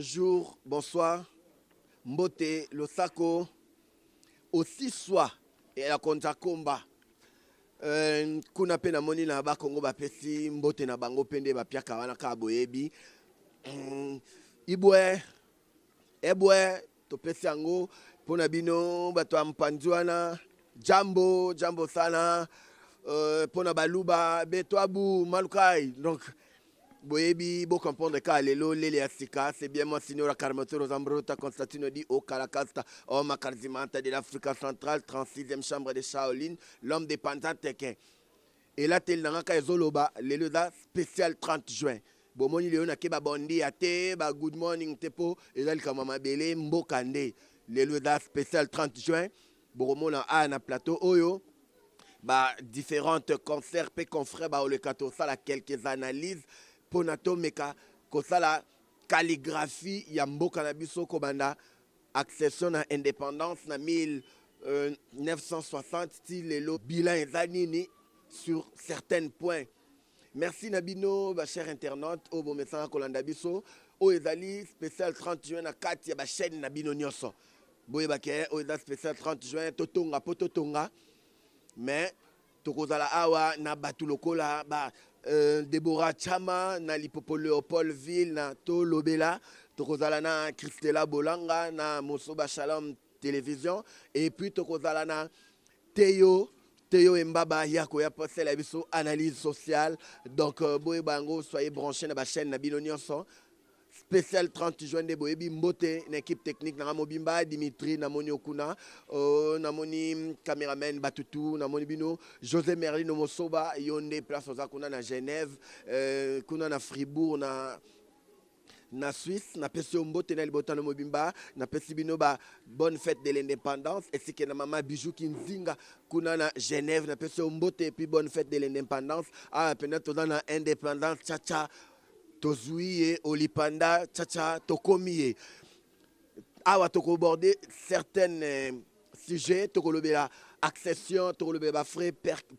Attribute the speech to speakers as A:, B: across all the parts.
A: bonjour, bonsoir, mbote, losako, aussi soit, et la konta komba. Kuna pe na moni na ba Kongo ba pesi mbote na bango pende ba piaka wana ka boyebi. Ibwe, ebwe, to pesi yango, pona bino, bato ampanzuana, jambo sana, pona baluba, betwabu, malukai, donc, boyebi, bo comprendre ka lelo, lele asika, c'est bien moi, signora Carmatoro Zambrota, Constantino di O Calacasta, homme carzimanta de l'Afrique centrale, 36e chambre de Shaolin, l'homme des Pantateke. Et là, tel nanga ezoloba, lelo da spécial 30 juin. Bomoni leo na keba bondi ate, ba good morning tepo, ezali kama mabele mbokande. Lelo da spécial 30 juin, bomona a na plateau oyo. Bah, différentes concerts, pe confrères, bah, le kato, ça, là, quelques analyses. Ponato meka kosala calligraphie ya mboka na biso kobanda accession na indépendance na 1960 style lelo bilan ezanini sur certains points. Merci Nabino, ba cher internaute o bo mesanga kolanda biso o ezali spécial 30 juin na kati ya ba chaîne Nabino nyonso. Boye ba ke o ezali spécial 30 juin totonga pototonga mais tokozala awa na batu lokola ba Deborah Chama na Lipopo Léopoldville na to Lobela tokozala na Christela Bolanga na Mosoba Shalom Télévision et puis tokozala na Théo Mbaba yako ya posé la biso analyse sociale donc boye bango soyez branchés na ba chaîne na bino nyonso spécial 30 juin de boyebi mbote na équipe technique na Mobimba Dimitri na moni okuna na moni cameraman Batutu na moni bino José Merlino Mosoba yonde place oza kuna na Genève kuna na Fribourg na Suisse na pesi mbote na libota na Mobimba na pesi bino ba bonne fête de l'indépendance et c'est que na mama Bijou Kinzinga kuna na Genève na pesi mbote et puis bonne fête de l'indépendance ah peut-être dans la indépendance cha Tozouye, Olipanda, Tchacha, Tokomiye. Awa toko border certains sujets, toko lobela accession, toko lobela frais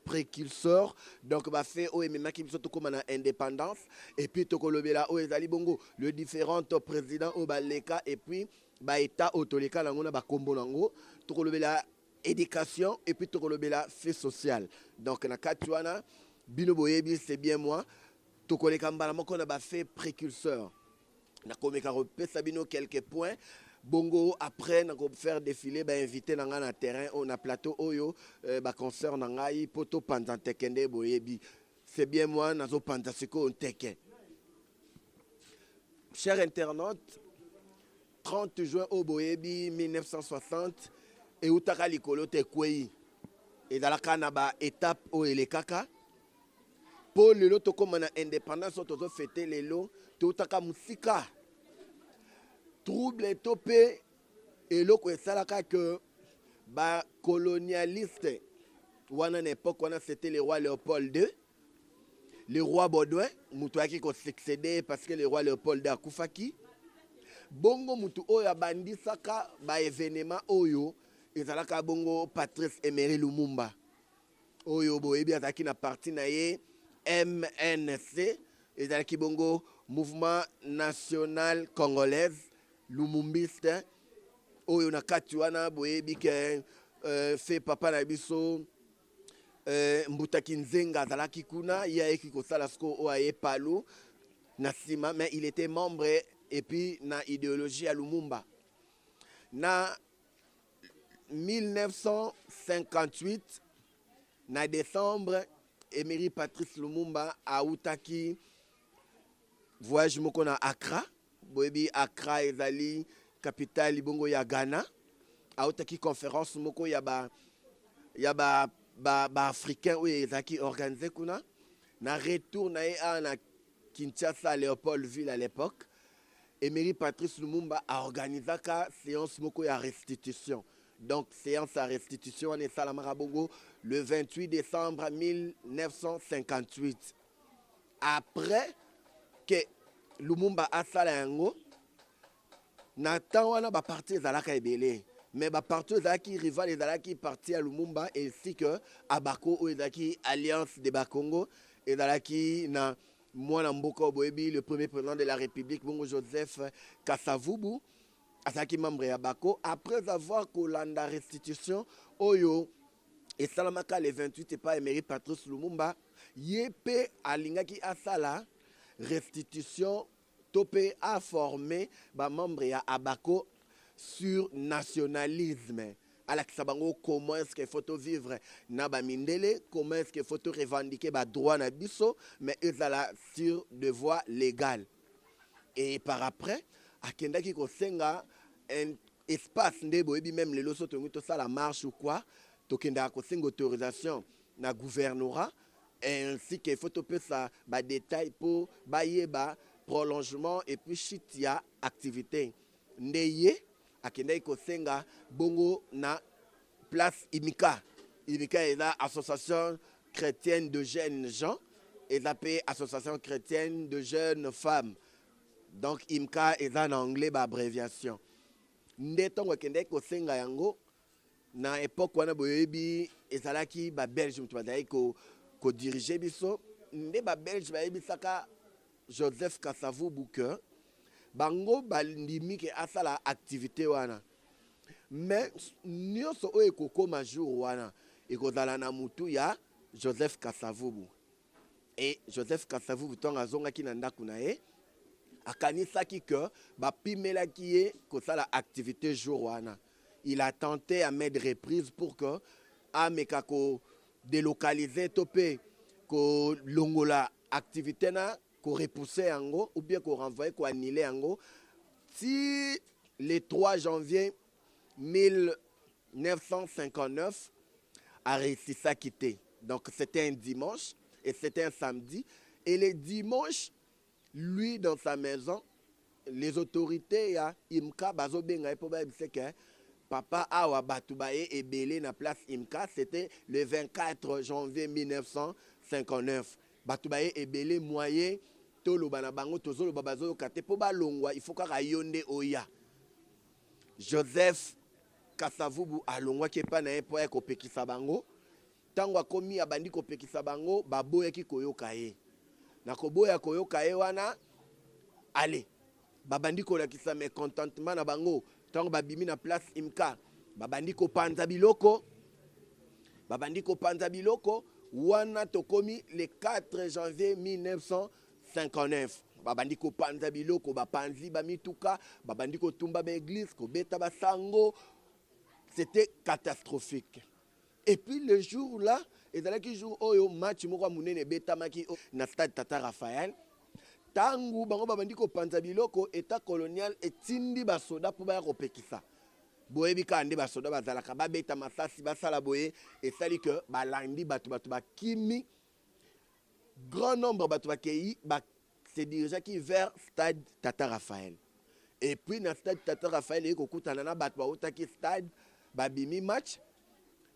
A: précurseur, donc ba fait o MMA qui biso toko mana indépendance et puis toko lobela o ezali bongo le différents présidents o baleka et puis ba état otoleka nango na ba kombo nango, toko lobela éducation et puis toko lobela fait social. Donc na katuana bino boyebi c'est bien moi. Tokoleka mbala moko na ba fait précurseur na komeka repesa bino quelques points bongo après na ko faire défiler ba invité na nga na terrain on a plateau oyo ba concert na ngai poto pantantekende boyebi c'est bien moi nazo pantasiko onteke. Chers internautes, 30 juin au boyebi 1960 et utaka likolo te kwei et dans la kanaba étape o elekaka pour le lot comme on a indépendance on fêter les lots tout à musika trouble topé et l'eau que ça que ba colonialiste ou à une époque on a c'était le roi Léopold II le roi Baudouin mutu qui ko succédé parce que le roi Léopold II a kufaki bongo mutu oyo bandi saka ba événement oyo ezalaka bongo Patrice Emery Lumumba oyo boyebi ataki na parti na ye MNC et qui bongo mouvement national congolais lumumbiste oyo na katuana boyebi ke fait papa na biso Mbutaki Nzenga zalaki kuna ya eki kosala sko o aye palo na sima mais il était membre et puis na idéologie à Lumumba na 1958 na décembre Emery Patrice Lumumba a outaki voyage moko na Accra boyebi Accra ezali capitale libongo ya Ghana a outaki conférence moko ya ba africain oyo ezaki organisé kuna na retour na ye na Kinshasa Léopoldville à l'époque Emery Patrice Lumumba a organisé ka séance moko ya restitution. Donc, séance à restitution, on est à Marabogo le 28 décembre 1958. Après que Lumumba a salango, Nathan wana ba parti ezalaka ebele, mais ba parti ezalaki rival ezalaki parti à Lumumba ainsi que Abako ezalaki alliance de Bakongo ezalaki na Mwana mboka boyebi le premier président de la République bongo Joseph Kasavubu azaki membre ya bako après avoir kolanda restitution oyo esalamaka le 28 epai Emery Patrice Lumumba ye pe alingaki asala restitution to pe a formé ba membre ya abako sur nationalisme. Alakisa bango comment est-ce qu'il faut vivre na ba mindele, comment est-ce qu'il faut revendiquer ba droit na biso, mais ils ala sur devoir légal. Et par après, akendaki ko senga un espace ndebo ebi même le loso tongi to sala marche ou quoi, to kenda ko senga autorisation na gouvernorat ainsi qu'il faut to ça ba détail pour ba yeba prolongement et puis chitia activité. Ndeye akendaki ko senga bongo na place Imika. Imika est là, association chrétienne de jeunes gens, et la association chrétienne de jeunes femmes. Donc Imka est en anglais ba abréviation. Ndetongo akendaki ko senga yango na époque wana boyebi ezalaki ba belge mutu bazali ko diriger biso nde ba belge bayebisaka Joseph Kasavubu que bango balindimi ke asala activité wana mais nyonso oyo ekokoma jour wana ekozala na mutu ya Joseph Kasavubu et Joseph Kasavubu ntongo azongaki na ndako na ye akanisaki que bapimelaki ye kosala activité jour wana. Il a tenté à mettre reprise pour que ameka ko délocaliser topé ko longola activité na ko repousser yango ou bien ko renvoyer ko annuler yango. Si le 3 janvier 1959 a réussi à quitter. Donc c'était un dimanche et c'était un samedi et le dimanche lui dans sa maison les autorités ya Imka bazo benga po ba biseke papa awa batu bae ebele na place Imka, c'était le 24 janvier 1959. Batu bae ebele moyen tolo bana bango tozolo babazo kate po ba longwa il faut ka yonde oya. Joseph Kasavubu alongwa ke pa na po ya kopekisa bango. Tango akomi abandi kopekisa bango baboya ki koyoka ye. Na koboya koyoka ye wana allez babandi kolakisa mécontentement na bango tango babimi na place Imka babandi kopanza biloko wana tokomi le 4 janvier 1959 babandi kopanza biloko bapanzi bamituka babandi kotumba ba église kobeta basango c'était catastrophique. Et puis le jour là ezalaki jour oyo match moko munene betamaki na stade Tata Raphaël. Tangu bango babandi ko panza biloko état colonial etindi basoda po ba kopekisa boyebi kande basoda bazalaka babeta masasi basala boye esali que balandi batu bakimi grand nombre batu bakei ba se dirigeaki vers stade Tata Raphaël. Et puis na stade Tata Raphaël ekokutana na batu bautaki stade babimi match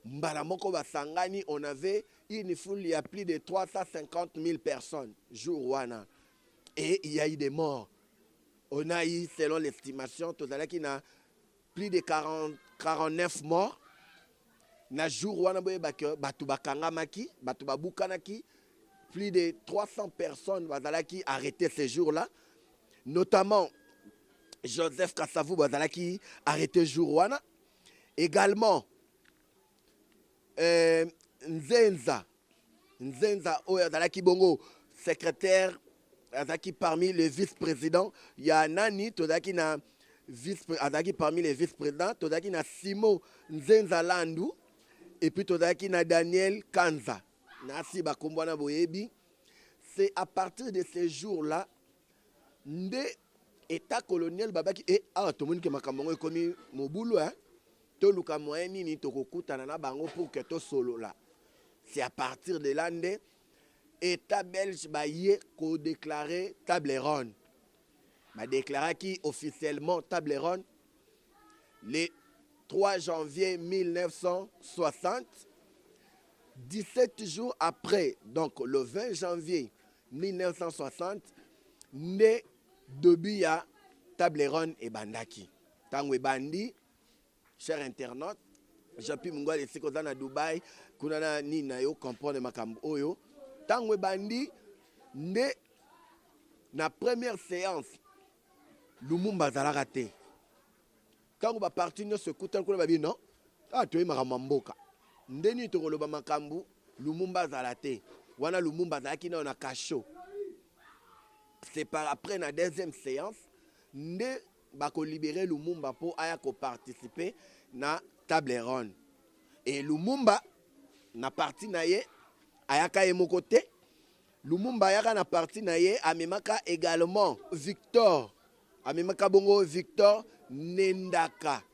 A: mbala moko basangani on avait une foule il y a plus de 350 000 personnes jour wana. Et il y a eu des morts. On a eu, selon l'estimation, tout à l'heure, qu'il y a plus de 49 morts. Na jour wana boye batu bakanga maki, batu babukanaki, plus de 300 personnes bazalaki arrêté ce jour-là. Notamment Joseph Kasavubu bazalaki arrêté jour wana. Également Nzenza oyo bazalaki bongo secrétaire Azaki parmi les vice-présidents, il y a Nani, Todaki na Azaki parmi les vice-présidents, Todaki na Simo Nzenza Landu, et puis Todaki na Daniel Kanza. Nasi Bakumbwana Boyebi. C'est à partir de ces jours-là, l'État colonial Babaki et tout le monde qui m'a commis mon boulot, tout le monde ni Tokokuta na bango pour que tout solo là. C'est à partir de l'année. État belge baye ko déclaré Toblerone. Ba déclaré qui officiellement Toblerone le 3 janvier 1960. 17 jours après, donc le 20 janvier 1960, né Dobia Toblerone et Bandaki. Tango bandi, cher internaute, j'ai pu m'engager ici à Dubaï, kuna na ni na yo comprendre makambo oyo. Tango bandi nde Na première séance Lumumba azalaka te. Tango ba parti nyonso ekuta kuna babi non. Ah toyemaka mboka. Ndeni tokoloba makambu Lumumba azala te. Wana Lumumba azalaki na kasho. C'est par après la deuxième séance nde bako libérer Lumumba pour aya ko participer na table ronde. Et Lumumba na parti na ye ayaka ye moko te. Lumumba ayaka na parti na ye amemaka également Victor. Amemaka bongo Victor Nendaka.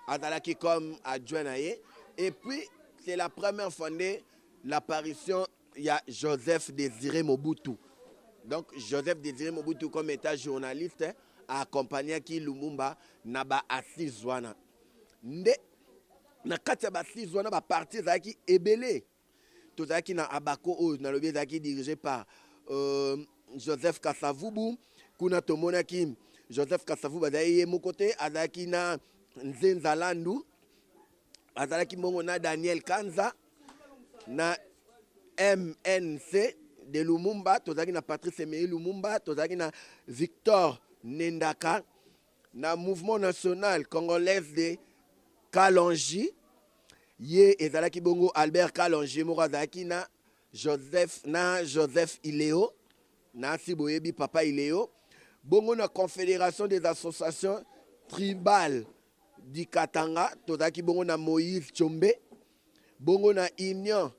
A: Azalaki comme adjoint na ye. Et puis c'est la première fois l'apparition il y a Joseph Désiré Mobutu. Donc Joseph Désiré Mobutu comme état journaliste a accompagné qui Lumumba na ba assise wana. Nde na kati ya ba assise wana ba parti zaki ebele. Tozaki na Abako o na lobi zaki dirigé par Joseph Kasavubu. Kuna tomona ki Joseph Kasavubu bazali ye mokote azaki na Nzenza Landu. Azalaki mongo na Daniel Kanza na MNC de Lumumba, tozaki na Patrice Emery Lumumba, tozaki na Victor Nendaka, na Mouvement National Congolais de Kalonji, ye ezalaki bongo Albert Kalonji, moko azalaki na Joseph Ileo, na Siboyebi Papa Ileo, bongo na Confédération des associations tribales du Katanga, tozaki bongo na Moïse Tchombe, bongo na Union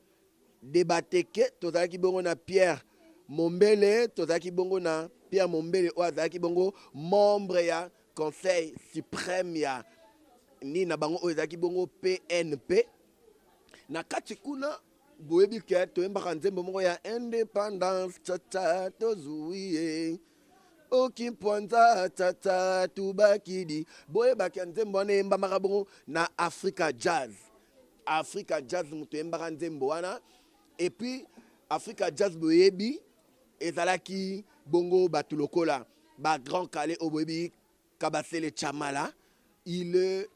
A: Debateke, tozaki bongo na Pierre Mombele, tozaki bongo na Pierre Mombele, ozaki bongo membre ya Conseil suprême ya ni na bango ozaki bongo PNP. Na kati kuna boyebi ke toyembaka nzembo moko ya indépendance tata tozuie okimponza tata tubakidi boyebaka nzembo wana eyembamaka bongo na Africa Jazz. Africa Jazz mutu eyembaka nzembo wana. Et puis Africa Jazz boyebi ezalaki bongo batulokola ba Grand Calais oboyebi Kabasele Chamala. Il est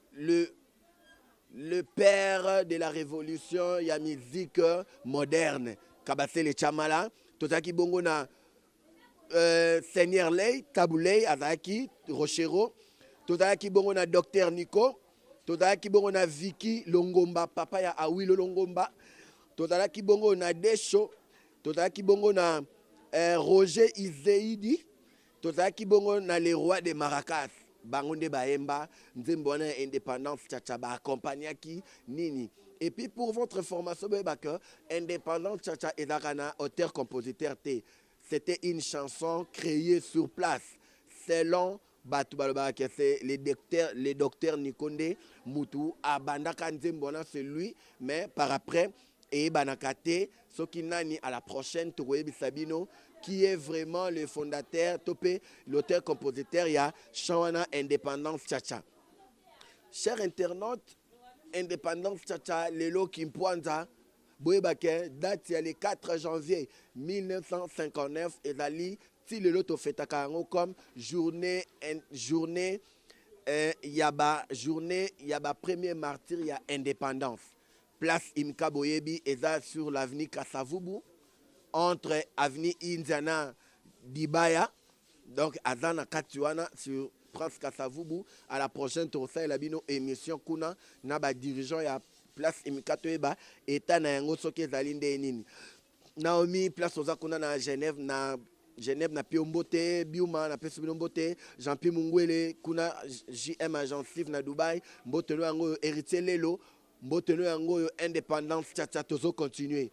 A: le père de la révolution ya musique moderne. Kabasele Chamala. Tozaki bongo na Seigneur Ley Tabouley azaki Rochero. Tozaki bongo na Docteur Nico. Tozaki bongo na Vicky Longomba papa ya Awilo Longomba. Tozalaki bongo na Desho, tozalaki bongo na Roger Izeidi, tozalaki bongo na les rois de Maracas, bango nde baemba nzembo wana indépendance tchatcha ba accompagnaki nini. Et puis pour votre formation baka indépendance tchatcha ezakana auteur compositeur te. C'était une chanson créée sur place selon Batu Balobaka, c'est les docteurs Nikonde Moutou abandaka nzembo wana c'est lui, mais par après et Banakate, Sokinani à la prochaine Touroué Sabino, qui est vraiment le fondateur, topé, l'auteur-compositeur, il y a Chawana Indépendance Tchacha. Chers internautes, Indépendance Tchacha, Lelo Kimpoanza, Boébake, date le 4 janvier 1959, et Zali, si le loto fait comme journée, yaba premier martyr, il y a indépendance. Place Imka Boyebi eza sur l'avenue Kasavubu entre avenue Indiana Dibaya, donc Azana Katuana sur Prince Kasavubu. À la prochaine toursa la bino émission kuna na ba dirigeant ya place Imka Toeba eta na yango soki ezalinde nini. Naomi place oza kuna na Genève na Piombote, Biuma na Pesumbote, Jean-Pierre Mungwele kuna JM Agency na Dubaï, mbotelo yango héritier Lelo. Mboteno yango indépendance tchatcha tozo continuer.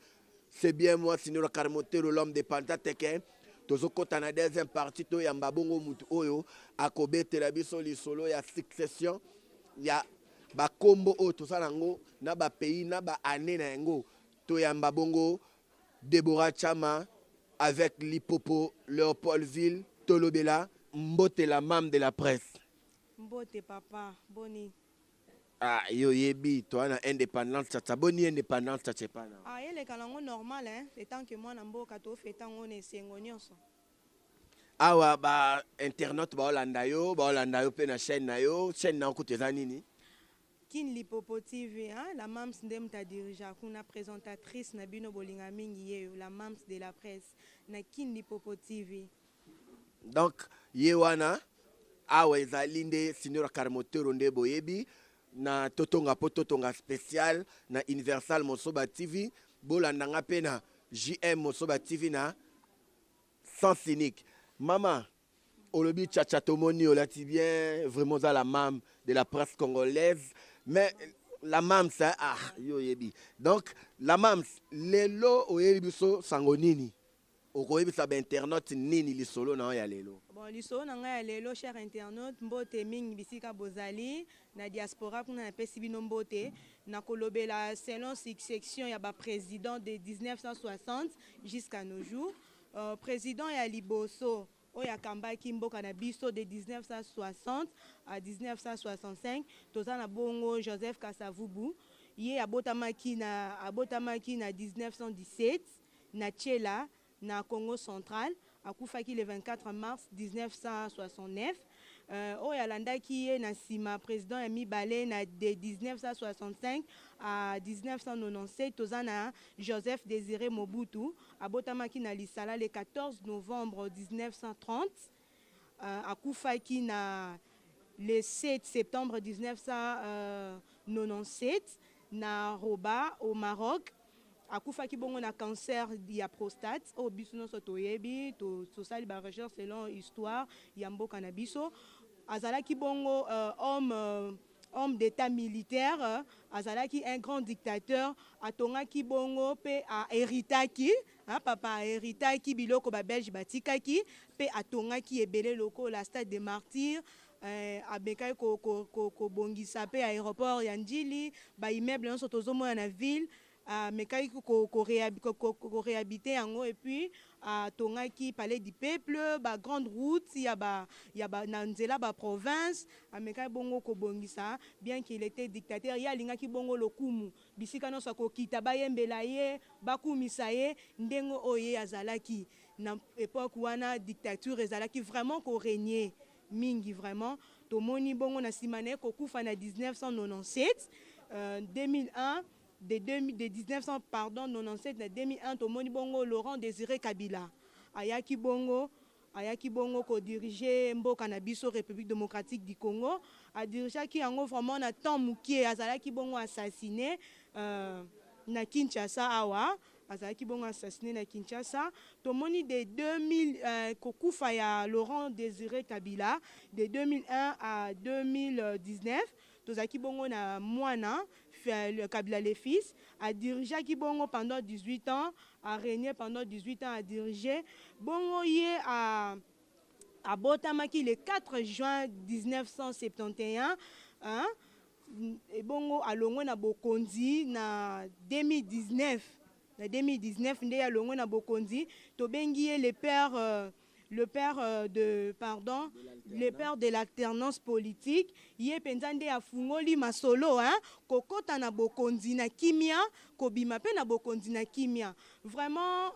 A: C'est bien moi sinon le Karmotero l'homme de Pantateke tozo kota na deuxième partie to yamba bongo mutu oyo akobete la biso lisolo ya succession ya ba kombo o to salango na ba pays na ba année na yango to yamba bongo Deborah Chama avec l'Hippopo Léopoldville Tolobela Mbote la mam de la presse.
B: Mbote papa boni.
A: Ah, yo yebi, toi, na indépendance, tchatcha, boni indépendance, tchatcha, pas na.
B: Ah, il est quand normal, hein. C'est tant que moi, n'ambo kato fait tant on est sengonios.
A: Ah, ouais, bah, internaute, bah, Holanda yo, pe na chaîne na okute zanini.
B: Kin Lipopo TV, hein, la mams ndem ta dirija, kuna présentatrice na bino bolinga mingi ye, la mams de la presse, na Kin Lipopo TV.
A: Donc ye wana awa ezali nde Signora Karmotero nde boyebi na totonga po totonga spécial na Universal Mosoba TV bolandanga pe na JM Mosoba TV na Sans Cynique. Maman Olobi Tchatomoni olati bien vraiment à la mam de la presse congolaise, mais la mam ça yo yebi. Donc la mam lelo oyebi so sangonini okoyebi sa ba internet nini lisolo na ya lelo.
B: Bon, lisolo na ngai ya lelo, cher internaute, mbote mingi bisika bozali na diaspora kuna na pesi bino mbote na kolobela selon succession ya ba président de 1960 jusqu'à nos jours. Président ya liboso oya kambaki mboka na biso de 1960 à 1965 toza na bongo Joseph Kasavubu ye abotamaki na 1917 na Tchela na Congo central akufaki le 24 mars 1969. Oya landaki ye na sima président ya mibale na de 1965 à 1997 toza na Joseph Désiré Mobutu abotamaki na Lisala le 14 novembre 1930 akufaki na le 7 septembre 1997 na Rabat au Maroc. Akufaki bongo na cancer ya prostate o biso nyonso toyebi tosali ba recherche selon histoire ya mboka na biso. Azalaki bongo homme d'état militaire, azalaki un grand dictateur, atongaki bongo pe a héritaki, papa héritaki biloko ba belge batikaki pe atongaki ebele loko la stade des martyrs. Abekai ko bongisa pe aéroport ya Njili ba immeuble nyonso tozomona na ville. Mekai ko réhabiter yango et puis tongaki palais du peuple ba grande route ya ba na nzela ba province mekai bongo ko bongisa bien qu'il était dictateur ya lingaki bongo lokumu bisika no sako kita ba yembela ye bakumisa ye ndengo oye azalaki na époque wana dictature ezalaki vraiment ko régner mingi vraiment tomoni bongo na simane ko kufa na 1997 2001 de 1997 à 2001 tomoni bongo Laurent Désiré Kabila ayaki bongo ko diriger mboka na biso République démocratique du Congo a dirigeaki yango vraiment na temps mukie azalaki bongo assassiné na Kinshasa awa azalaki bongo assassiné na Kinshasa tomoni de 2000 kokufa ya Laurent Désiré Kabila de 2001 à 2019 tozaki bongo na mwana le Kabila le fils a dirigé qui bongo pendant 18 ans, a régné pendant 18 ans, a dirigé bongo ye a botamaki le 4 juin 1971 hein, et bongo a longo na bokonzi na 2019 nde ya longo na bokonzi to bengi ye le père de l'alternance politique ye penzande ya fungoli masolo hein kokota na bokonzi na kimia kobima pe na bokonzi na kimia vraiment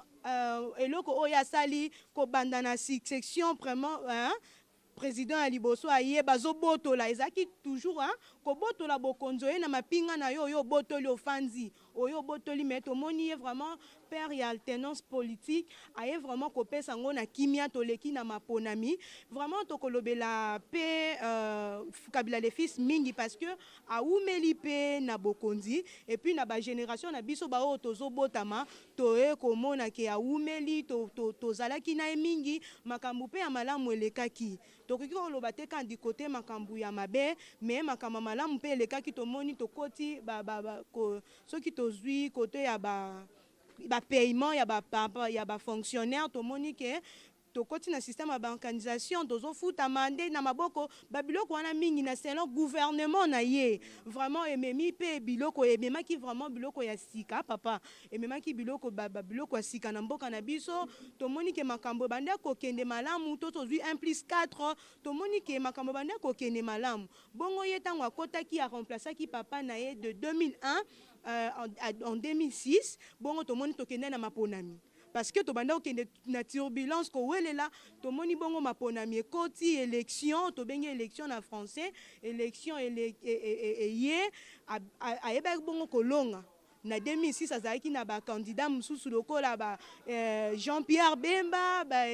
B: eloko oya sali ko banda na succession vraiment hein président ya liboso aye bazobotola ezaki toujours hein ko botola bokonzo ye na mapinga na yo botoli ofanzi oyo botoli mais tomoni ye vraiment père ya alternance politique aye vraiment ko pesa ngo na kimia toleki na maponami vraiment tokolobela pe Kabila les fils mingi parce que aumeli pe na bokonzi et puis na ba génération na biso ba o tozobotama toye komona ke aumeli tozalaki na mingi makambu pe ya malamu elekaki tokoki koloba te kandi côté makambu ya mabe mais makambu malamu pe elekaki tomoni tokoti soki tozwi côté ya ba paiement ya ba fonctionnaire tomoni ke tokoti na système ya bankanisation tozofuta mande na maboko babiloko wana mingi na selon gouvernement na ye vraiment ememi pe biloko ememaki vraiment biloko ya sika papa ememaki biloko biloko ya sika na mboka na biso tomoni ke makambo bande kokende malamu to tozwi 1+4 tomoni ke makambo bande kokende malamu bongo ye tango akotaki a remplaçaki papa na ye de 2001 en 2006 bongo tomoni tokende na maponami parce que tobanda okende na turbulence ko welela tomoni bongo maponami ekoti élection tobengi élection na français élection ye ayeba bongo kolonga na 2006 azalaki na ba candidat mususu lokola ba Jean-Pierre Bemba ba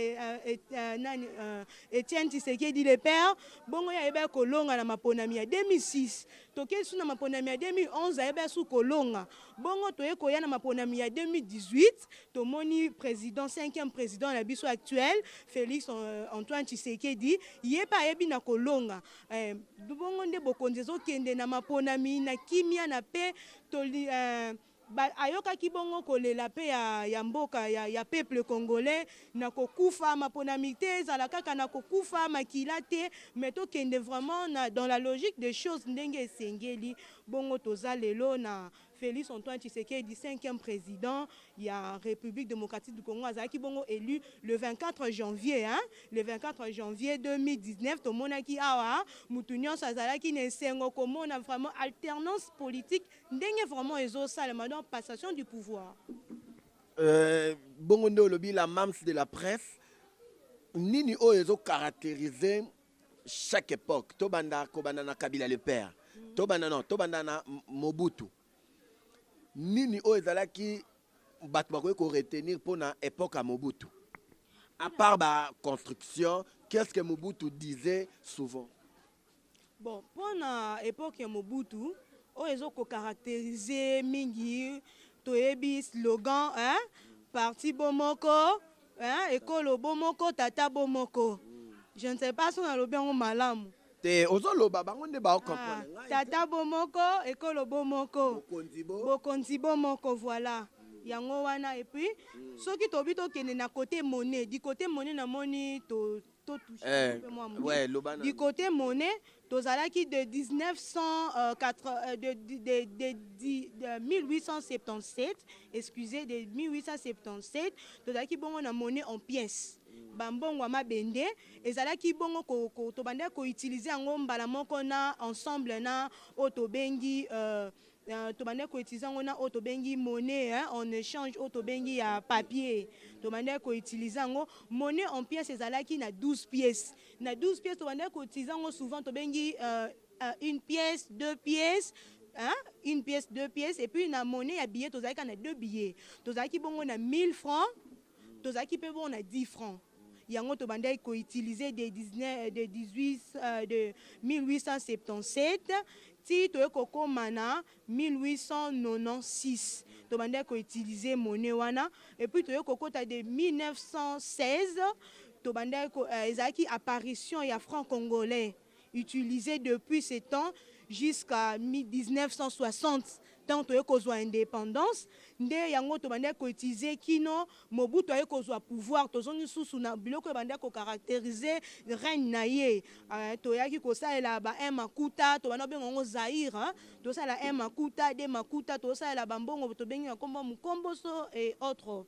B: Etienne Tshisekedi le père bongo ya eba kolonga na maponami ya 2006 toke su na maponami ya 2011 eba su kolonga bongo toye koya na maponami ya 2018 tomoni président 5e président na biso actuel Félix Antoine Tshisekedi yeba yebi na kolonga bongo nde bokonzi ezokende na maponami na kimia na pe toli ayokaki bongo kolela pe ya mboka ya peuple congolais na kokufa maponami te ezala kaka na kokufa makila te mais tokende vraiment dans la logique des choses ndenge esengeli bongo toza lelo na Félix Antoine Tshisekedi 5e président ya République démocratique du Congo azalaki bongo élu le 24 janvier le 24 janvier 2019 tomonaki awa mutu nyonso azalaki na esengo komona vraiment alternance politique ndenge vraiment ezosalema donc passation du pouvoir.
A: Bongo nde olobi la mams de la presse nini oyo ezo caractériser chaque époque tobanda kobanda na Kabila le père tobanda na Mobutu nini oyo ezalaki bato bakoki koretenir mpona époque à Mobutu à part ba construction qu'est-ce que Mobutu disait souvent?
B: Bon mpona époque ya Mobutu oyo ezoko caractériser mingi toyebi slogan parti bomoko ekolo bomoko tata bomoko je ne sais pas si on a lobi yango malamu
A: te ozoloba bango nde baocomprendre
B: tata bomoko ekolo bomoko bokonzi bomoko voilà yango wana et puis soki tobi tokende na côté monnaie du côté monnaie namoni to toucher du côté monnaie tozalaki de 1877 excusez de 1877 tozalaki bongo na monnaie en pièces bambongo mabende ezalaki bongo to banda ko utiliser yango mbala moko na ensemble na otobengi to banda ko utiliser yango na otobengi monnaie en échange otobengi ya papier to banda ko utiliser yango monnaie en pièces ezalaki na 12 pièces na 12 pièces to banda ko utiliser yango souvent to bengi une pièce deux pièces une pièce deux pièces et puis na monnaie ya billet tozalaki na deux billets tozalaki bongo na 1000 francs tozalaki pe bongo na 10 francs yango to bandai ko utiliser de 1877 ti to ekokoma na 1896 to bandai ko utiliser monnaie wana et puis to ekokota de 1916 to bandai ko ezaki apparition ya franc congolais utilisé depuis ce temps jusqu'à 1960 tant to ekozwa indépendance nde yango to banda ko utiliser kino Mobutu ekozwa pouvoir tozongi susu na biloko banda ko caractériser reine na ye to yaki ko salela ba un makuta to bana bengo Zaire to sala un makuta de makuta to sala bambongo to bengi kombo mukomboso et autres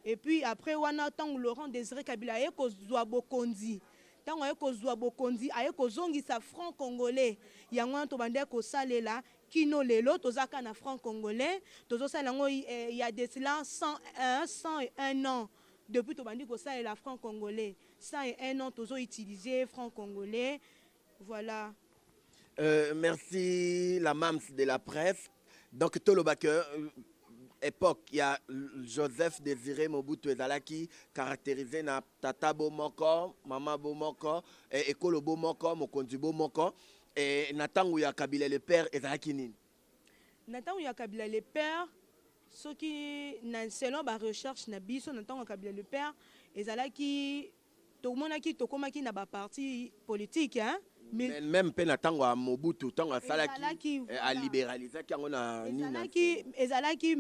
B: et puis après wana tant Laurent Désiré Kabila ekozwa bokonzi tango ekozwa bokonzi ayekozongisa franc congolais yango to banda ko salela kino lelo tozaka na franc congolais tozosala ngo il y a de cela 101 ans depuis to bandi ko salela franc congolais 101 ans tozo utiliser franc congolais voilà.
A: Merci la mams de la presse donc tolobaka époque il y a Joseph Désiré Mobutu ezalaki caractérisé na tata bomoko mama bomoko ekolo bomoko mokonzi bomoko et natango ya Kabila le père ezalaki nini
B: natango ya Kabila le père soki na selon ba recherche na biso natango ya Kabila le père ezalaki tomonaki tokomaki na ba parti politique
A: même pe natango ya Mobutu tango asalaki a libéraliser yango na nini
B: ezalaki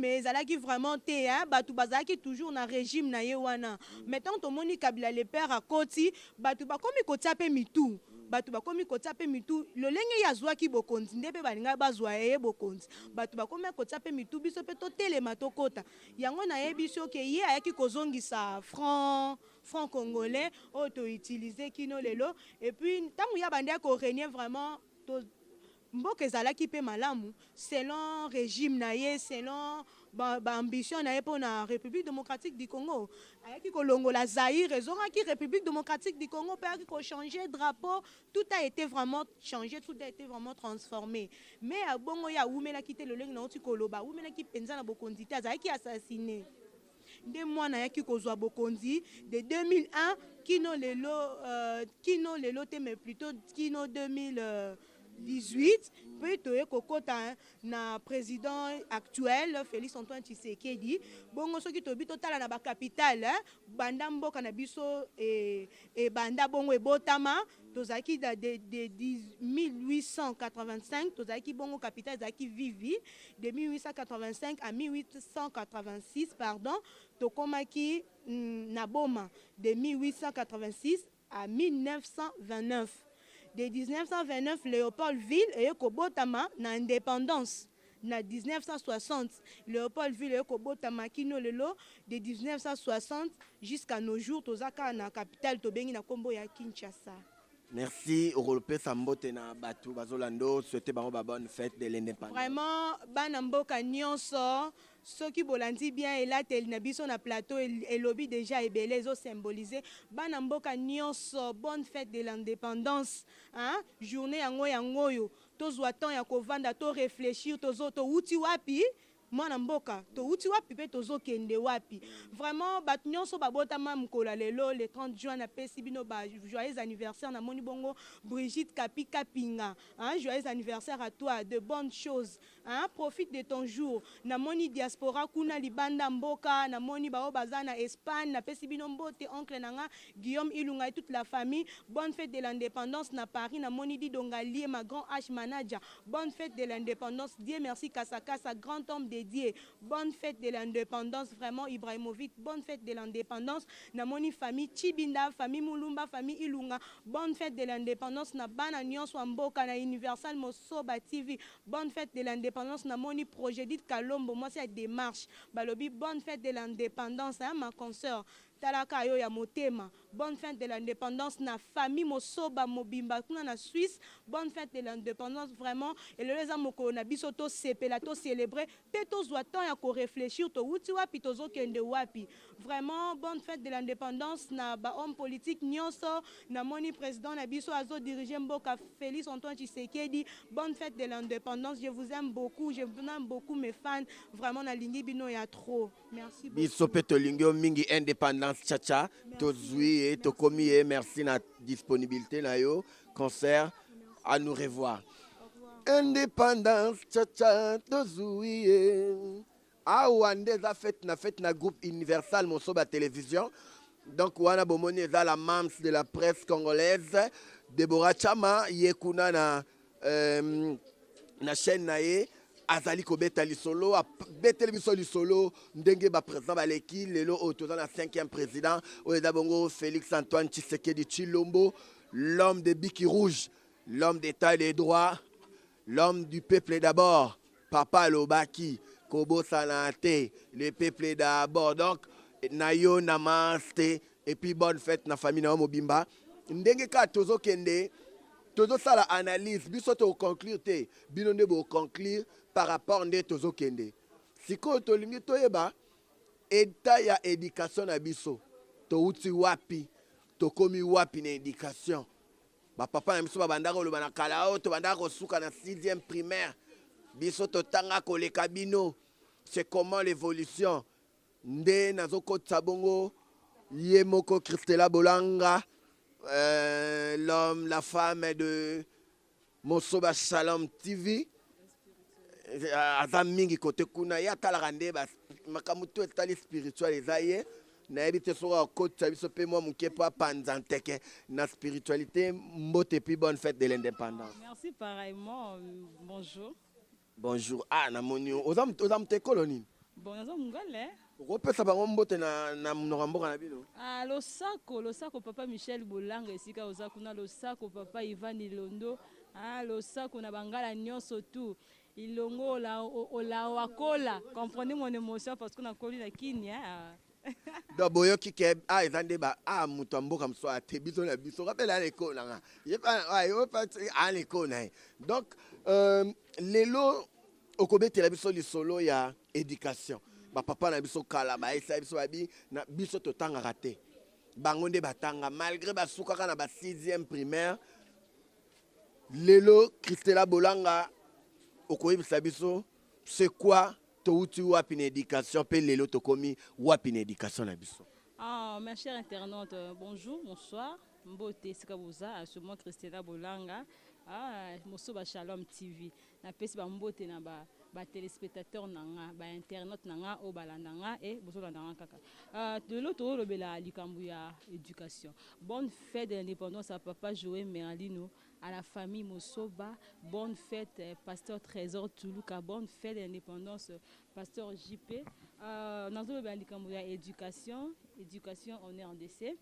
B: vraiment te batu bazalaki toujours na régime na ye wana maintenant tomoni Kabila le père akoti batu bakomi kotia pe mitu batu bakomi kotia pe mitu lolenge ya zwaki bokonzi nde pe balinga bazwa ye bokonzi batu bakomi kotia pe mitu biso pe totelema tokota yango na ye biso ke ye ayaki kozongisa franc congolais auto utiliser kino lelo et puis tango ya bande ko régner vraiment mboka ezalaki mpe malamu selon régime na ye, selon ambition na ye mpo na République démocratique du Congo. Ayaki kolongola Zaïre, ezongaki République démocratique du Congo, mpe ayaki kochanger drapeau, tout a été vraiment changé, tout a été vraiment transformé. Mais abongo ya awumelaki te lolenge na oti koloba, awumelaki mpenza na bokonzi te, azalaki assassiné. Nde mwana ayaki kozwa bokonzi de 2001 kino lelo te, mais plutôt kino 2018, puis toye kokota na président actuel Félix Antoine Tshisekedi. Bongo soki tobi totala na ba capitale banda mboka na biso e banda bongo ebotama tozaki de 1885 tozaki bongo capitale zaki Vivi de 1885 à 1886 pardon, tokomaki na Boma de 1886 à 1929. De 1929, Léopoldville et Kobotama na indépendance. Na 1960, Léopoldville et Kobotama kino lelo de 1960 jusqu'à nos jours tozaka na capitale tobengi na kombo ya Kinshasa.
A: Merci Europé Sambote na Batu Bazolando, souhaitez bango bonne fête de l'indépendance.
B: Vraiment bana mboka nyonso soki bolandi bien elateli na biso na plateau elobi déjà ebele ezo symboliser bana mboka nyonso bonne fête de l'indépendance, hein? Journée yango oyo tozwa temps ya kovanda to réfléchir tozo to uti wapi mwana mboka to uti wapi pe tozo kende wapi. Vraiment bat nyonso babotama mkola lelo le 30 juin na pesi bino ba joyeux anniversaire na moni bongo Brigitte Kapi Kapinga, hein? Joyeux anniversaire à toi, de bonnes choses, hein? Profite de ton jour. Na moni diaspora kuna libanda mboka na moni bao bazana Espagne na pesi bino mbote oncle nanga Guillaume Ilunga et toute la famille. Bonne fête de l'indépendance na Paris na moni di Dongalie ma grand H manager. Bonne fête de l'indépendance. Dieu merci Kasaka sa grand homme dédié. Bonne fête de l'indépendance vraiment Ibrahimovic. Bonne fête de l'indépendance na moni famille Chibinda, famille Mulumba, famille Ilunga. Bonne fête de l'indépendance na bana nyonso mboka na Universal Mosoba TV. Bonne fête de l'indépendance na moni projet dit Kalombo moi c'est démarche. Balobi bonne fête de l'indépendance hein, ma consoeur Talaka yo ya motema. Bonne fête de l'indépendance na famille Mosoba Mobimba kuna na Suisse. Bonne fête de l'indépendance vraiment et le les amoko na biso to sepela to célébrer pe to zwa temps ya ko réfléchir to uti wapi to zo kende wapi. Vraiment bonne fête de l'indépendance na ba homme politique nyonso na moni président na biso azo diriger mboka Félix Antoine Tshisekedi. Bonne fête de l'indépendance. Je vous aime beaucoup, je vous aime beaucoup mes fans. Vraiment na lingi bino ya trop. Merci beaucoup.
A: Biso pe to lingio mingi indépendance chacha to zui et to komi et merci na disponibilité na yo concert à nous revoir. Indépendance chacha to zui a wande za fête na groupe Universal Mosoba télévision. Donc wana bomoni za la mams de la presse congolaise Deborah Chama yekuna na chaîne na ye azali kobeta lisolo beteli biso lisolo ndenge ba président baleki lelo otoza na 5e président oyo bongo Félix Antoine Tshisekedi Tshilombo, l'homme de Biki Rouge, l'homme d'état et des droits, l'homme du peuple d'abord, Papa Lobaki Kobo Sanate, le peuple d'abord. Donc nayo namaste et puis bonne fête na famille na Mobimba ndenge ka tozo kende tozo sala analyse biso to conclure te bino nde bo conclure par rapport nde tozo kende siko to lingi toyeba état ya éducation na biso to uti wapi to komi wapi na éducation ba papa na biso ba bandako lo bana kala o to bandako suka na 6e primaire biso to tanga koleka bino. C'est comment l'évolution nde nazokotisa bongo ye moko Christela Bolanga, l'homme, la femme de Mosoba Shalom TV. Azam mingi kote kuna ya talaka nde makamutu etali spirituel ezaye na ebite soka kotisa biso pe moi muke po apanza nteke na spiritualité mbote puis bonne fête de l'indépendance.
C: Merci pareillement. Bonjour.
A: Bonjour. Ah na moni ozam te koloni.
C: Bon ozam ngale.
A: Opesa bango mbote na mboka na bino.
C: Ah losako papa Michel Bolanga esika ozakuna losako papa Ivan Ilondo. Ah losako na bangala nyonso tout. Ilongo la wakola. Comprenez mon émotion parce qu'on a connu la Kenya.
A: Donc boyoki ke ezande ba mutu amboka mso ate biso na biso rappelle à l'école nga. Yo pas à l'école na. Donc lelo okobetela biso lisolo ya éducation. Ba papa na biso kala ba esa biso abi na biso totanga raté. Bango nde batanga malgré basukaka na ba 6e primaire. Lelo Christela Bolanga okoyebisa biso c'est quoi touti wapi na éducation pe lelo tokomi wapi na éducation na biso.
C: Mes chers internautes, bonjour, bonsoir. Mbote Sikabuza, à ce moment Christela Bolanga, Mosoba Shalom TV. Na pesi ba mbote na ba téléspectateurs nanga, ba internautes nanga o balandanga et bosolandanga kaka. De l'autre le bela likambu ya éducation. Bonne fête de l'indépendance à papa Joël Merlino, à la famille Mosoba. Bonne fête pasteur Trésor Toulouka. Bonne fête de l'indépendance pasteur JP. Dans le bela likambu ya éducation, on est en RDC.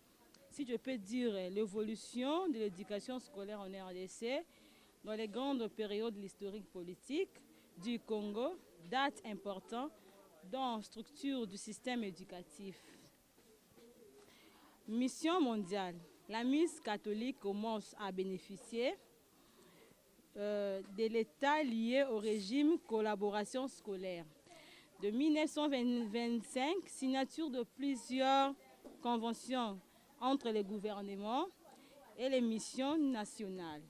C: Si je peux dire l'évolution de l'éducation scolaire en RDC dans les grandes périodes de l'historique politique du Congo, date importante dans la structure du système éducatif. Mission mondiale. La Mise catholique commence à bénéficier de l'État lié au régime collaboration scolaire. De 1925, signature de plusieurs conventions entre les gouvernements et les missions nationales